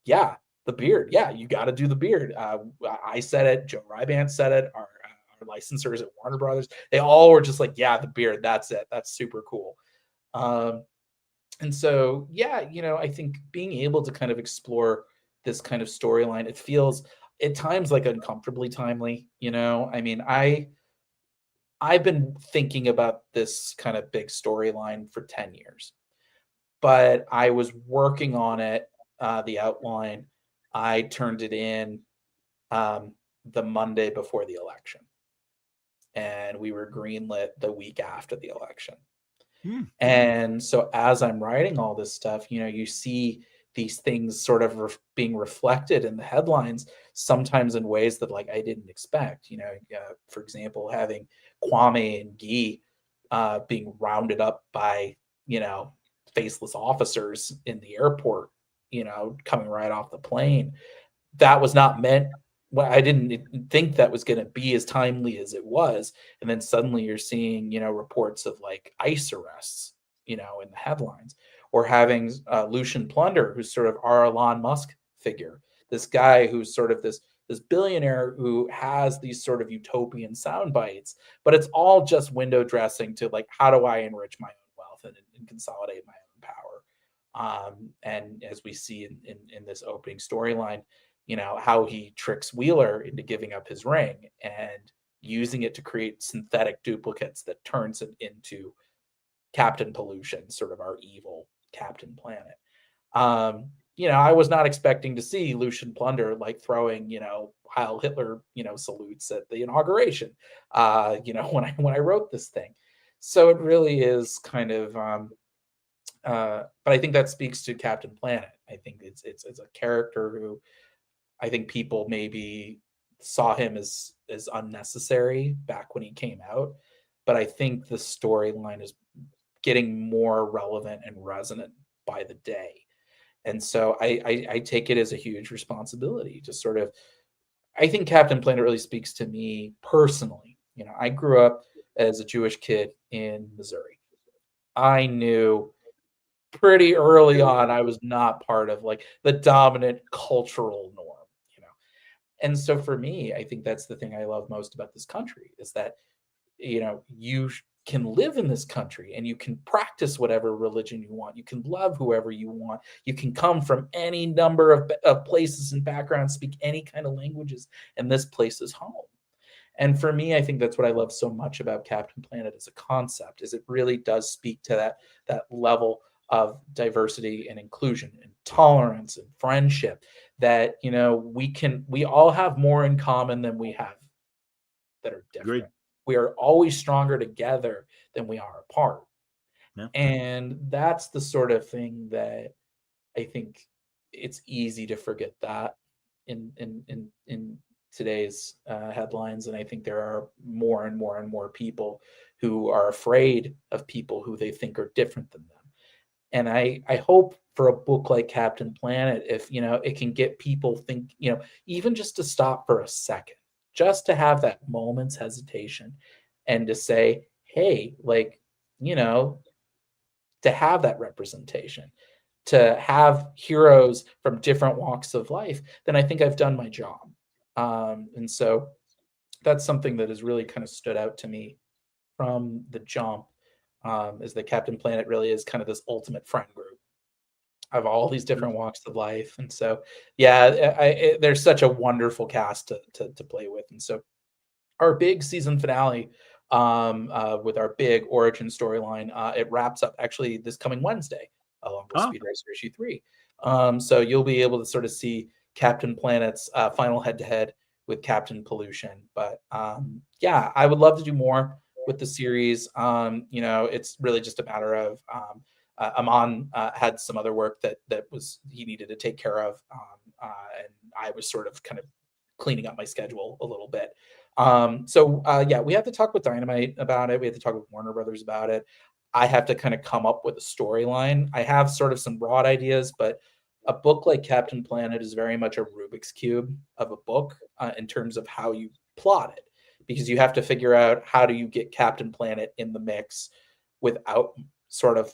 yeah, the beard. Yeah, you got to do the beard. I said it. Joe Rybandt said it. Our licensors at Warner Brothers, they all were just like, yeah, the beard. That's it. That's super cool. And so, yeah, I think being able to kind of explore this kind of storyline, it feels at times like uncomfortably timely. I mean, I've been thinking about this kind of big storyline for 10 years, but I was working on it, the outline. I turned it in the Monday before the election, and we were greenlit the week after the election. And so as I'm writing all this stuff, you see these things sort of being reflected in the headlines, sometimes in ways that like I didn't expect. For example, having Kwame and Guy being rounded up by faceless officers in the airport, coming right off the plane. That was not meant. Well, I didn't think that was going to be as timely as it was. And then suddenly you're seeing, reports of like ICE arrests, in the headlines, or having Lucian Plunder, who's sort of our Elon Musk figure, this guy who's sort of this billionaire who has these sort of utopian sound bites, but it's all just window dressing to like, how do I enrich my own wealth and consolidate my own And as we see in this opening storyline, how he tricks Wheeler into giving up his ring and using it to create synthetic duplicates that turns it into Captain Pollution, sort of our evil Captain Planet. I was not expecting to see Lucian Plunder like throwing, Heil Hitler, salutes at the inauguration, when I wrote this thing. So it really is kind of, but I think that speaks to Captain Planet. I think it's a character who I think people maybe saw him as unnecessary back when he came out, but I think the storyline is getting more relevant and resonant by the day. And so I take it as a huge responsibility to sort of, I think Captain Planet really speaks to me personally. I grew up as a Jewish kid in Missouri. I knew pretty early on I was not part of like the dominant cultural norm. And so for me, I think that's the thing I love most about this country is that, you can live in this country and you can practice whatever religion you want. You can love whoever you want. You can come from any number of places and backgrounds, speak any kind of languages, and this place is home. And for me, I think that's what I love so much about Captain Planet as a concept, is it really does speak to that level of diversity and inclusion and tolerance and friendship that, we all have more in common than we have that are different. Agreed. We are always stronger together than we are apart. Yeah. And that's the sort of thing that I think it's easy to forget that in today's headlines. And I think there are more and more and more people who are afraid of people who they think are different than them. And I hope for a book like Captain Planet, if, it can get people think, even just to stop for a second, just to have that moment's hesitation and to say, hey, like, to have that representation, to have heroes from different walks of life, then I think I've done my job. And so that's something that has really kind of stood out to me from the jump, is that Captain Planet really is kind of this ultimate friend group of all these different walks of life. And so, yeah, there's such a wonderful cast to play with. And so our big season finale, with our big origin storyline, it wraps up actually this coming Wednesday, along with Speed Racer issue 3. So you'll be able to sort of see Captain Planet's final head-to-head with Captain Pollution. But I would love to do more with the series. It's really just a matter of Aman had some other work that he needed to take care of, and I was sort of kind of cleaning up my schedule a little bit. We have to talk with Dynamite about it. We have to talk with Warner Brothers about it. I have to kind of come up with a storyline. I have sort of some broad ideas, but a book like Captain Planet is very much a Rubik's Cube of a book in terms of how you plot it, because you have to figure out how do you get Captain Planet in the mix without sort of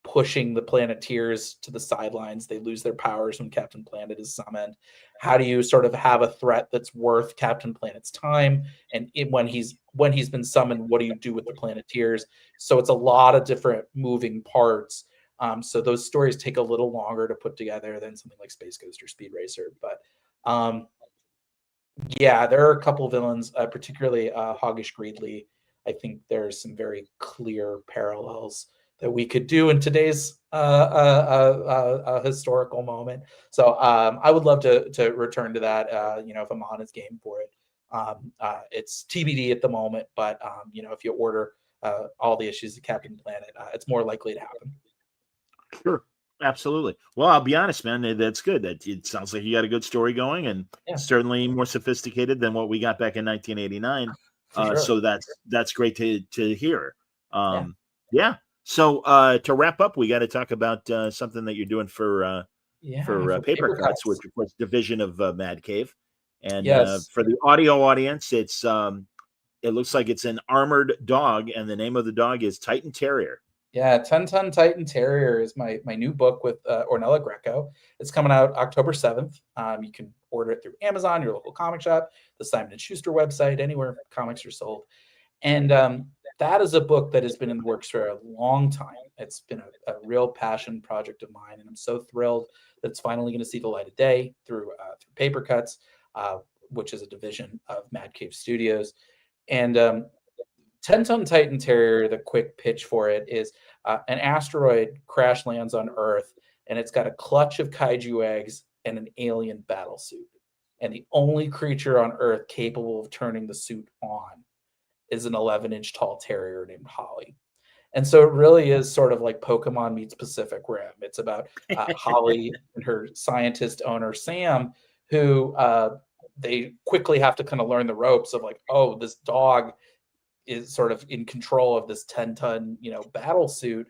pushing the Planeteers to the sidelines. They lose their powers when Captain Planet is summoned. How do you sort of have a threat that's worth Captain Planet's time? And when he's been summoned, what do you do with the Planeteers? So it's a lot of different moving parts. So those stories take a little longer to put together than something like Space Ghost or Speed Racer. But there are a couple of villains, particularly Hoggish Greedley. I think there's some very clear parallels that we could do in today's historical moment. So I would love to return to that, if Aman is game for it. It's TBD at the moment, but, if you order all the issues of Captain Planet, it's more likely to happen. Sure. Absolutely. Well, I'll be honest, man, that's good. That it sounds like you got a good story going, and certainly more sophisticated than what we got back in 1989. Sure. So that's great to hear. So to wrap up, we got to talk about something that you're doing for Paper Cuts, which was division of Mad Cave. And for the audio audience, it looks like it's an armored dog, and the name of the dog is Titan Terrier. Yeah, 10-Ton Titan Terrier is my new book with Ornella Greco. It's coming out October 7th. You can order it through Amazon, your local comic shop, the Simon & Schuster website, anywhere comics are sold. And that is a book that has been in the works for a long time. It's been a real passion project of mine, and I'm so thrilled that it's finally going to see the light of day through Paper Cuts, which is a division of Mad Cave Studios. And 10-ton Titan Terrier, the quick pitch for it is an asteroid crash lands on Earth, and it's got a clutch of kaiju eggs and an alien battle suit. And the only creature on Earth capable of turning the suit on is an 11-inch tall terrier named Holly. And so it really is sort of like Pokemon meets Pacific Rim. It's about Holly and her scientist owner, Sam, who they quickly have to kind of learn the ropes of like, oh, this dog is sort of in control of this 10-ton, battle suit.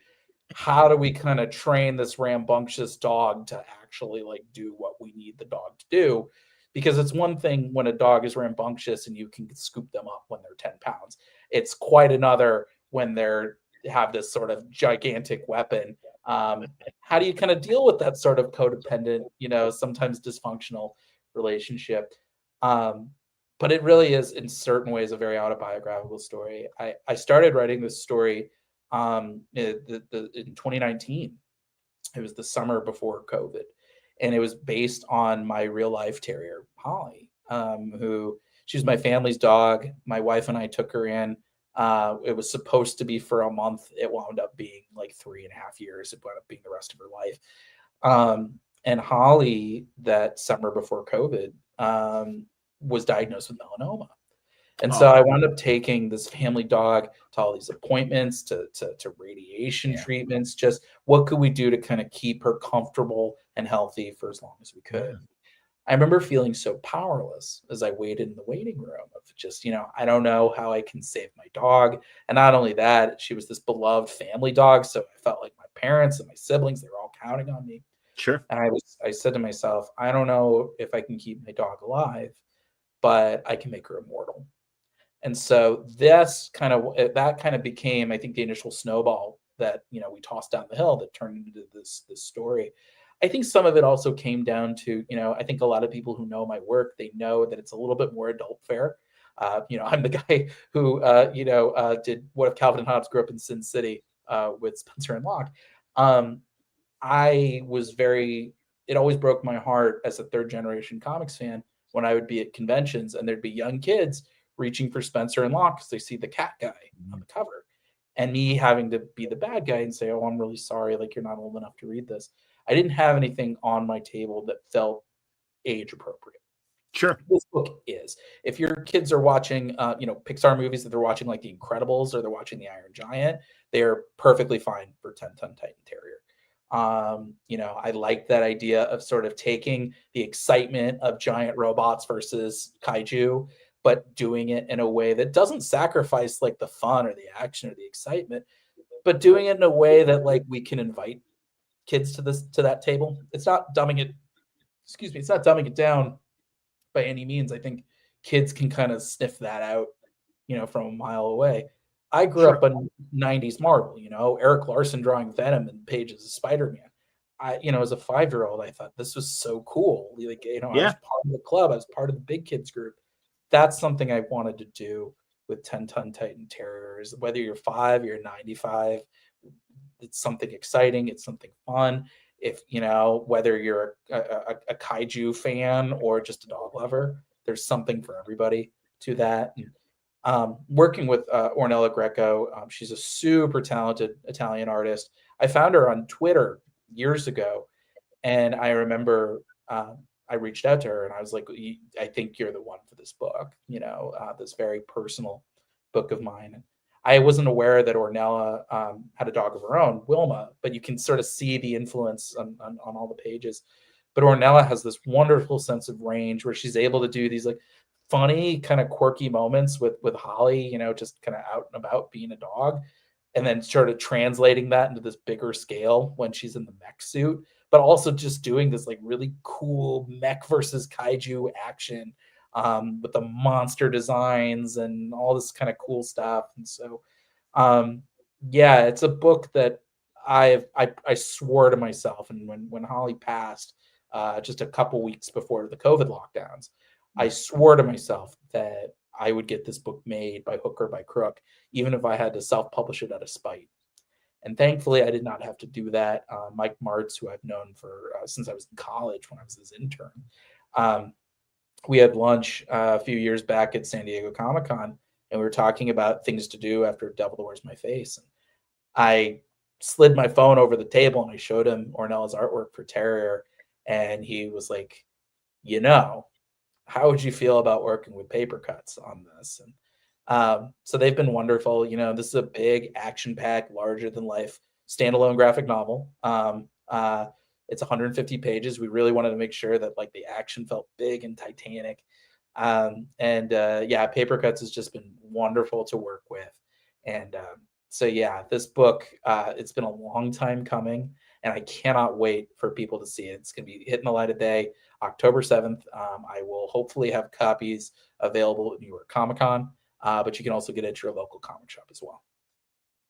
How do we kind of train this rambunctious dog to actually like do what we need the dog to do? Because it's one thing when a dog is rambunctious and you can scoop them up when they're 10 pounds. It's quite another when they're have this sort of gigantic weapon. How do you kind of deal with that sort of codependent, sometimes dysfunctional relationship? But it really is, in certain ways, a very autobiographical story. I started writing this story in 2019. It was the summer before COVID. And it was based on my real life terrier, Holly, who she's my family's dog. My wife and I took her in. It was supposed to be for a month. It wound up being like 3.5 years. It wound up being the rest of her life. And Holly, that summer before COVID, was diagnosed with melanoma. And so I wound up taking this family dog to all these appointments, to radiation treatments. Just what could we do to kind of keep her comfortable and healthy for as long as we could? I remember feeling so powerless as I waited in the waiting room of just, I don't know how I can save my dog. And not only that, she was this beloved family dog. So I felt like my parents and my siblings, they were all counting on me. Sure. And I said to myself, I don't know if I can keep my dog alive, but I can make her immortal. And so that kind of became, I think, the initial snowball that, we tossed down the hill that turned into this story. I think some of it also came down to, I think a lot of people who know my work, they know that it's a little bit more adult fare. I'm the guy who, did What If Calvin and Hobbes Grew Up in Sin City with Spencer and Locke. It always broke my heart as a third generation comics fan when I would be at conventions and there'd be young kids reaching for Spencer and Locke because they see the cat guy on the cover, and me having to be the bad guy and say, oh, I'm really sorry, like you're not old enough to read this. I didn't have anything on my table that felt age appropriate. Sure. This book is. If your kids are watching, Pixar movies that they're watching, like The Incredibles, or they're watching The Iron Giant, they are perfectly fine for 10-ton Titan Terrier. I like that idea of sort of taking the excitement of giant robots versus kaiju, but doing it in a way that doesn't sacrifice like the fun or the action or the excitement, but doing it in a way that like we can invite kids to that table. It's not dumbing it down by any means. I think kids can kind of sniff that out, from a mile away. I grew up on 90s Marvel, Eric Larson drawing Venom and pages of Spider-Man. As a 5-year-old, I thought this was so cool. I was part of the club. I was part of the big kids group. That's something I wanted to do with 10-ton Titan Terriers. Whether you're 5, you're 95, it's something exciting. It's something fun. If, whether you're a kaiju fan or just a dog lover, there's something for everybody to that. And, working with Ornella Greco, she's a super talented Italian artist. I found her on Twitter years ago, and I remember I reached out to her and I was like, I think you're the one for this book, this very personal book of mine. And I wasn't aware that Ornella had a dog of her own, Wilma, but you can sort of see the influence on all the pages. But Ornella has this wonderful sense of range where she's able to do these like funny, kind of quirky moments with Holly, just kind of out and about being a dog, and then sort of translating that into this bigger scale when she's in the mech suit, but also just doing this like really cool mech versus kaiju action with the monster designs and all this kind of cool stuff. And so, it's a book that I swore to myself. And when Holly passed just a couple weeks before the COVID lockdowns, I swore to myself that I would get this book made by hook or by crook, even if I had to self-publish it out of spite. And thankfully, I did not have to do that. Mike Martz, who I've known for since I was in college when I was his intern, um, we had lunch a few years back at San Diego Comic-Con, and we were talking about things to do after Devil Wears My Face. And I slid my phone over the table and I showed him Ornella's artwork for Terrier, and he was like, you know, how would you feel about working with paper cuts on this? And so they've been wonderful. You know, this is a big action-packed, larger-than-life standalone graphic novel. It's 150 pages. We really wanted to make sure that like the action felt big and titanic. Yeah, Paper Cuts has just been wonderful to work with. And so yeah, this book, it's been a long time coming, and I cannot wait for people to see it. It's going to be hitting the light of day October 7th. I will hopefully have copies available at New York Comic Con, but you can also get it at your local comic shop as well.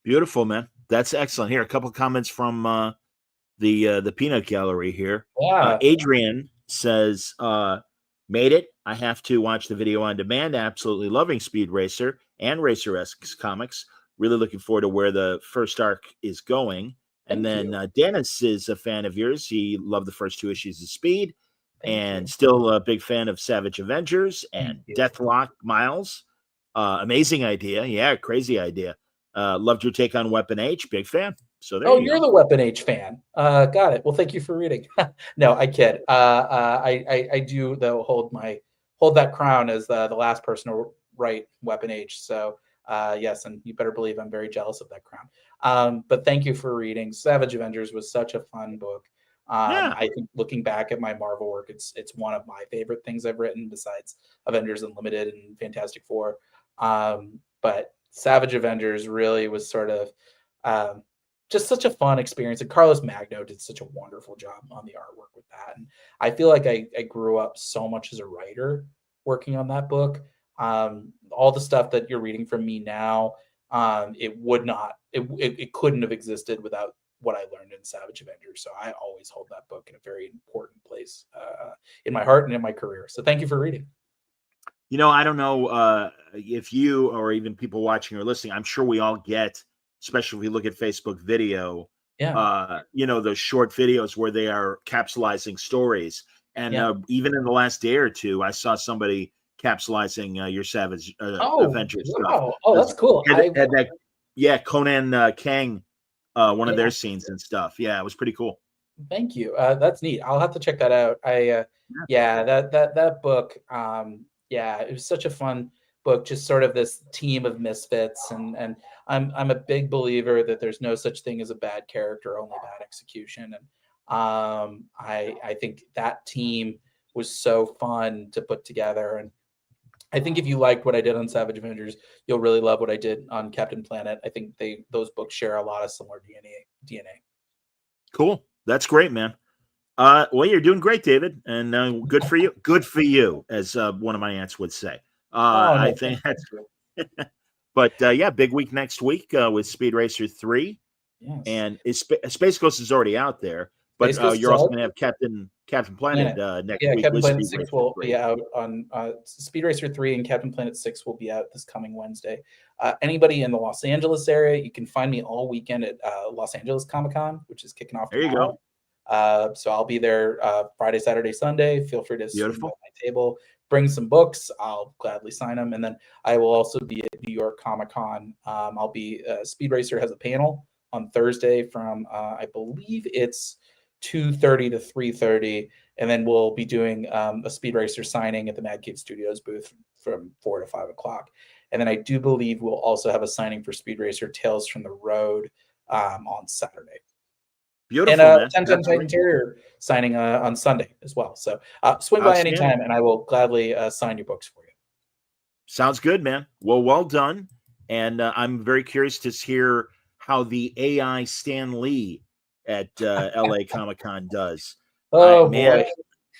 Beautiful, man. That's excellent. Here, a couple of comments from the Peanut Gallery here. Yeah. Adrian says, made it. I have to watch the video on demand. Absolutely loving Speed Racer and Racer-esque comics. Really looking forward to where the first arc is going. And then Dennis is a fan of yours. He loved the first 2 issues of Speed. And still a big fan of Savage Avengers and Deathlock Miles. Amazing idea. Yeah, crazy idea. Loved your take on Weapon H. Big fan. So there you're the Weapon H fan. Got it. Well, thank you for reading. No, I kid. I do though hold that crown as the last person to write Weapon H. So yes, and you better believe I'm very jealous of that crown. But thank you for reading. Savage Avengers was such a fun book. I think looking back at my Marvel work, it's one of my favorite things I've written besides Avengers Unlimited and Fantastic Four. But Savage Avengers really was sort of just such a fun experience. And Carlos Magno did such a wonderful job on the artwork with that. And I feel like I grew up so much as a writer working on that book. All the stuff that you're reading from me now, it couldn't have existed without what I learned in Savage Avengers. So I always hold that book in a very important place in my heart and in my career. So thank you for reading. You know, I don't know if you or even people watching or listening, I'm sure we all get, especially if we look at Facebook video, those short videos where they are capsulizing stories. And even in the last day or two, I saw somebody capsulizing your Savage Avengers stuff. Oh, that's cool. Conan Kang, one of their scenes and stuff. Yeah, it was pretty cool. Thank you. That's neat. I'll have to check that out. That book. It was such a fun book. Just sort of this team of misfits, and I'm a big believer that there's no such thing as a bad character, only bad execution. And I think that team was so fun to put together. And I think if you liked what I did on Savage Avengers, you'll really love what I did on Captain Planet. I think those books share a lot of similar DNA. Cool. That's great, man. Well, you're doing great, David, and good for you. Good for you, as one of my aunts would say. I think that's true. But big week next week with Speed Racer 3. Yes. And Space Ghost is already out there, but you're also going to have Captain Planet next week. Captain Planet 6 will be out on Speed Racer 3, and Captain Planet 6 will be out this coming Wednesday. Anybody in the Los Angeles area, you can find me all weekend at Los Angeles Comic-Con, which is kicking off tomorrow. There you go. So I'll be there Friday, Saturday, Sunday. Feel free to swing by my table, bring some books. I'll gladly sign them. And then I will also be at New York Comic-Con. I'll be Speed Racer has a panel on Thursday from I believe it's 2:30 to 3:30, and then we'll be doing a Speed Racer signing at the Mad Cave Studios booth from 4 to 5 o'clock. And then I do believe we'll also have a signing for Speed Racer Tales from the Road on Saturday. Beautiful, and 10 Interior signing on Sunday as well. So swing by anytime, and I will gladly sign your books for you. Sounds good, man. Well done. And I'm very curious to hear how the AI Stan Lee at LA Comic-Con does. Oh, man. boy.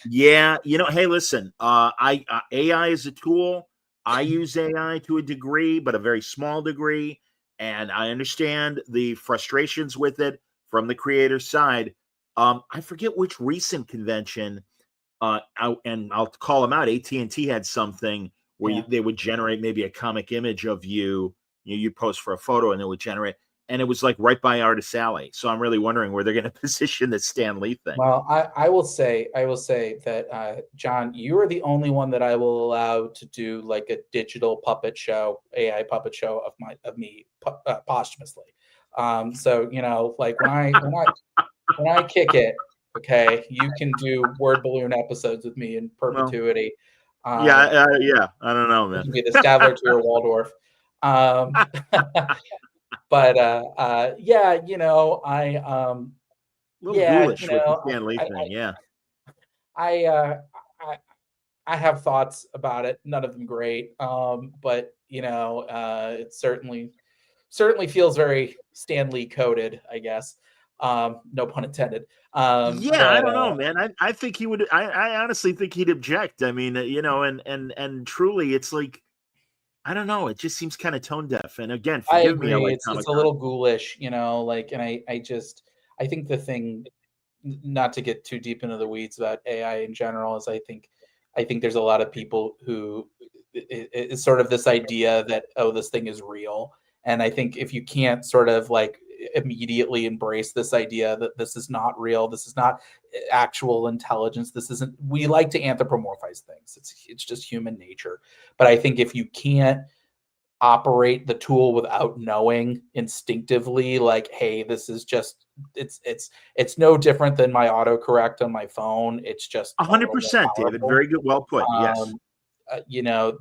Yeah. Hey, listen, AI is a tool. I use AI to a degree, but a very small degree. And I understand the frustrations with it from the creator side. I forget which recent convention, and I'll call them out. AT&T had something where Yeah. they would generate maybe a comic image of you. You'd post for a photo, and it would generate. And it was like right by Artist Alley. So I'm really wondering where they're going to position the Stan Lee thing. Well, I will say that John, you are the only one that I will allow to do like a digital puppet show, AI puppet show of me posthumously. So like when I kick it, okay, you can do word balloon episodes with me in Well, perpetuity. yeah. I don't know, You man. can be the Stavler to your Waldorf. But yeah, A little yeah, ghoulish with the Stan Lee thing. Yeah. I, I I have thoughts about it. None of them great, but it certainly feels very Stan Lee coded, I guess. No pun intended. Yeah, I But don't know, man. I think he would. I honestly think he'd object. I mean, and truly, it's like I don't know. It just seems kind of tone deaf. And again, I forgive me. I agree. like It's Comic a Con. little ghoulish, like, and I think the thing, not to get too deep into the weeds about AI in general, is I think there's a lot of people who it's sort of this idea that, oh, this thing is real. And I think if you can't sort of like immediately embrace this idea that this is not real, this is not actual intelligence, this isn't, we like to anthropomorphize things. It's just human nature. But I think if you can't operate the tool without knowing instinctively, like, hey, this is just, it's no different than my autocorrect on my phone, it's just a little more 100%, David. powerful. Very good. Well put. Yes.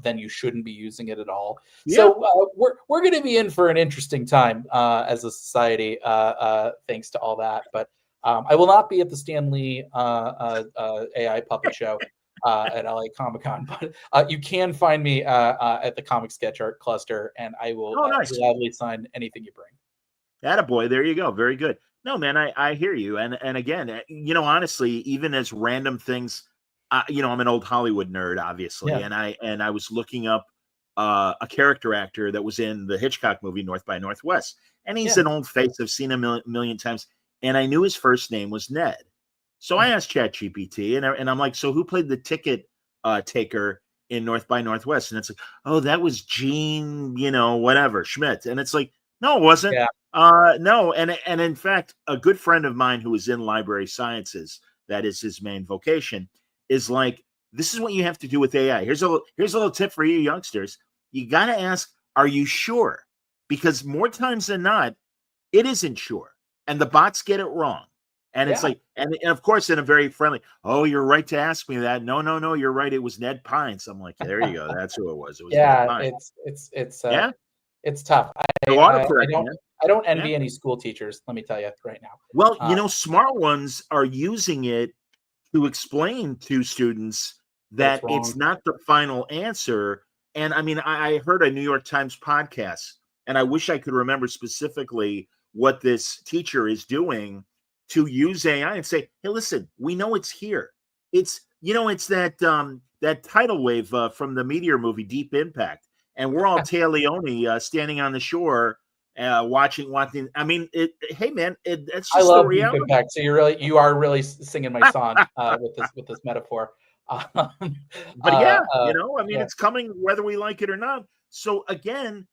Then you shouldn't be using it at all. Yeah. So we're going to be in for an interesting time as a society, thanks to all that. But I will not be at the Stan Lee AI puppet show at LA Comic Con, but you can find me at the Comic Sketch Art Cluster, and I will Nice. gladly sign anything you bring. Attaboy. There you go. Very good. No, man, I hear you. And again, honestly, even as random things, I'm an old Hollywood nerd, obviously, Yeah. and I was looking up a character actor that was in the Hitchcock movie North by Northwest, and he's an old face. I've seen him a million times, and I knew his first name was Ned. So I asked ChatGPT, and I'm like, so who played the ticket taker in North by Northwest? And it's like, oh, that was Gene, whatever, Schmidt. And it's like, no, it wasn't. Yeah. No, and in fact, a good friend of mine who is in library sciences, that is his main vocation, is like, this is what you have to do with AI. Here's a little tip for you youngsters. You got to ask, are you sure? Because more times than not, it isn't sure, and the bots get it wrong. And it's like, and of course, in a very friendly, oh, you're right to ask me that. No, you're right. It was Ned Pines. I'm like, there you go. That's who it was. It was Ned Pines. It's tough. I don't envy any school teachers, let me tell you right now. Well, smart ones are using it to explain to students that it's not the final answer. And I mean, I heard a New York Times podcast, and I wish I could remember specifically what this teacher is doing to use AI and say, hey, listen, we know it's here. It's that tidal wave from the Meteor movie Deep Impact, and we're all Taya Leone standing on the shore watching. I mean, hey man, it's just I love the reality. Deep Impact. So you are really singing my song with this metaphor. But yeah, I mean, it's coming whether we like it or not. So again,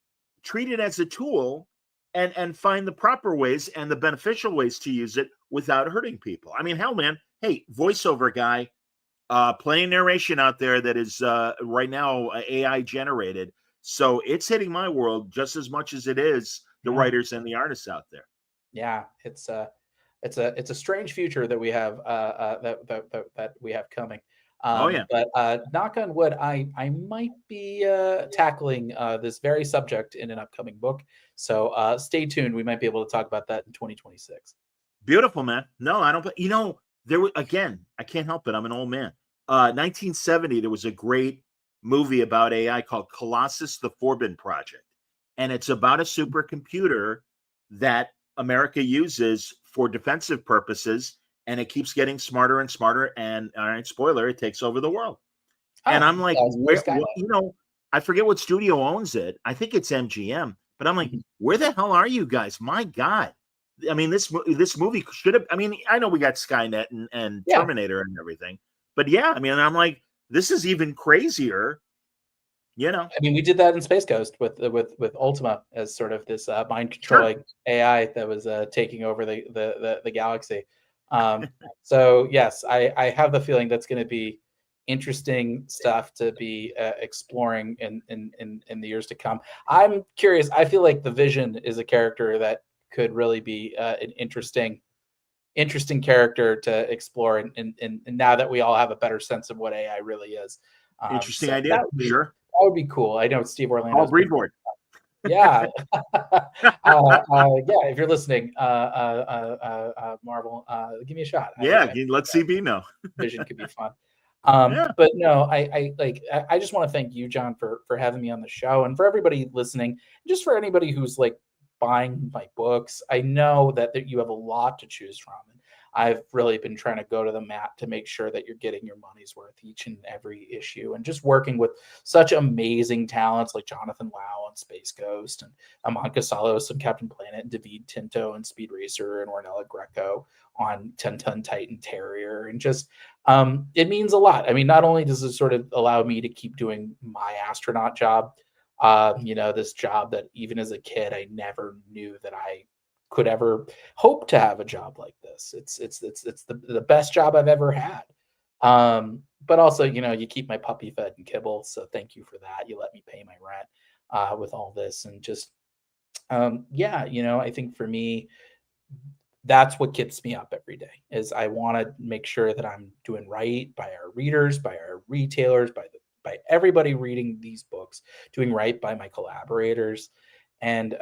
treat it as a tool and find the proper ways and the beneficial ways to use it without hurting people. I mean, hell, man, hey, voiceover guy, playing narration out there that is right now AI generated. So it's hitting my world just as much as it is the writers and the artists out there. Yeah, it's a strange future that we have that we have coming. But knock on wood, I might be tackling this very subject in an upcoming book. So stay tuned. We might be able to talk about that in 2026. Beautiful, man. No, I don't. There was, again, I can't help it. I'm an old man. 1970, there was a great movie about AI called Colossus: The Forbin Project, and it's about a supercomputer that America uses for defensive purposes, and it keeps getting smarter and smarter. And all right, spoiler, it takes over the world. And I'm like, I forget what studio owns it. I think it's MGM, but I'm like, where the hell are you guys? My God. I mean, this movie should have, I mean, I know we got Skynet and Terminator and everything, but yeah, I mean, I'm like, this is even crazier You know, I mean, we did that in Space Ghost with Ultima as sort of this mind controlling AI that was taking over the galaxy. So yes, I have the feeling that's going to be interesting stuff to be exploring in the years to come. I'm curious. I feel like the Vision is a character that could really be an interesting character to explore, and now that we all have a better sense of what AI really is. Interesting So idea. Sure. that would be cool. I know Steve Paul Orlando's been, Brevoort. yeah. Yeah, if you're listening, Marvel, give me a shot. Yeah, I let CB know. Vision could be fun. Yeah. But no, I just want to thank you, John, for having me on the show, and for everybody listening, just for anybody who's like buying my books. I know that you have a lot to choose from. And I've really been trying to go to the mat to make sure that you're getting your money's worth each and every issue, and just working with such amazing talents like Jonathan Lau on Space Ghost, and Amon Casalos on Captain Planet, and David Tinto and Speed Racer, and Ornella Greco on 10-Ton Titan Terrier, and just it means a lot. I mean, not only does it sort of allow me to keep doing my astronaut job, this job that even as a kid I never knew that I could ever hope to have a job like this. It's the best job I've ever had. But also, you keep my puppy fed and kibble, so thank you for that. You let me pay my rent with all this, and just I think for me, that's what keeps me up every day. Is I want to make sure that I'm doing right by our readers, by our retailers, by everybody reading these books, doing right by my collaborators. And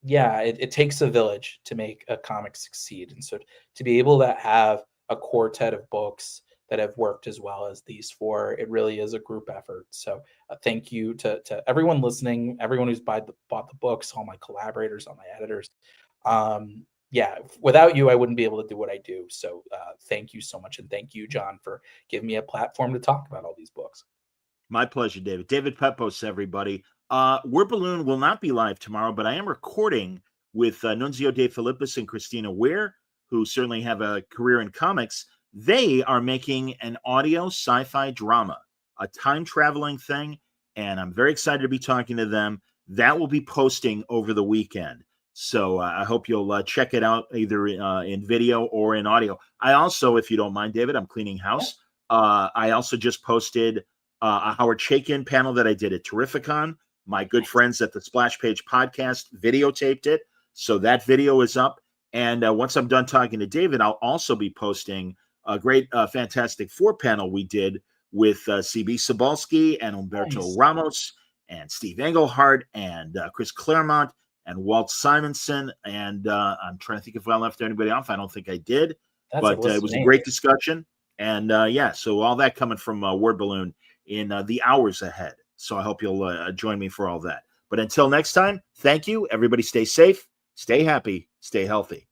it takes a village to make a comic succeed. And so to be able to have a quartet of books that have worked as well as these four, it really is a group effort. So thank you to everyone listening, everyone who's bought the books, all my collaborators, all my editors. Without you, I wouldn't be able to do what I do. So thank you so much. And thank you, John, for giving me a platform to talk about all these books. My pleasure, David. David Pepose, everybody. Word Balloon will not be live tomorrow, but I am recording with Nunzio De Filippis and Christina Ware, who certainly have a career in comics. They are making an audio sci-fi drama, a time-traveling thing, and I'm very excited to be talking to them. That will be posting over the weekend. So I hope you'll check it out either in video or in audio. I also, if you don't mind, David, I'm cleaning house. I also just posted a Howard Chaykin panel that I did at Terrificon. My good friends at the Splash Page podcast videotaped it. So that video is up. And once I'm done talking to David, I'll also be posting a great Fantastic Four panel we did with CB Sobalski and Umberto Ramos and Steve Englehart and Chris Claremont and Walt Simonson. And I'm trying to think if I left anybody off. I don't think I did. But it was a great discussion. And so all that coming from Word Balloon in the hours ahead. So I hope you'll join me for all that. But until next time, thank you. Everybody stay safe, stay happy, stay healthy.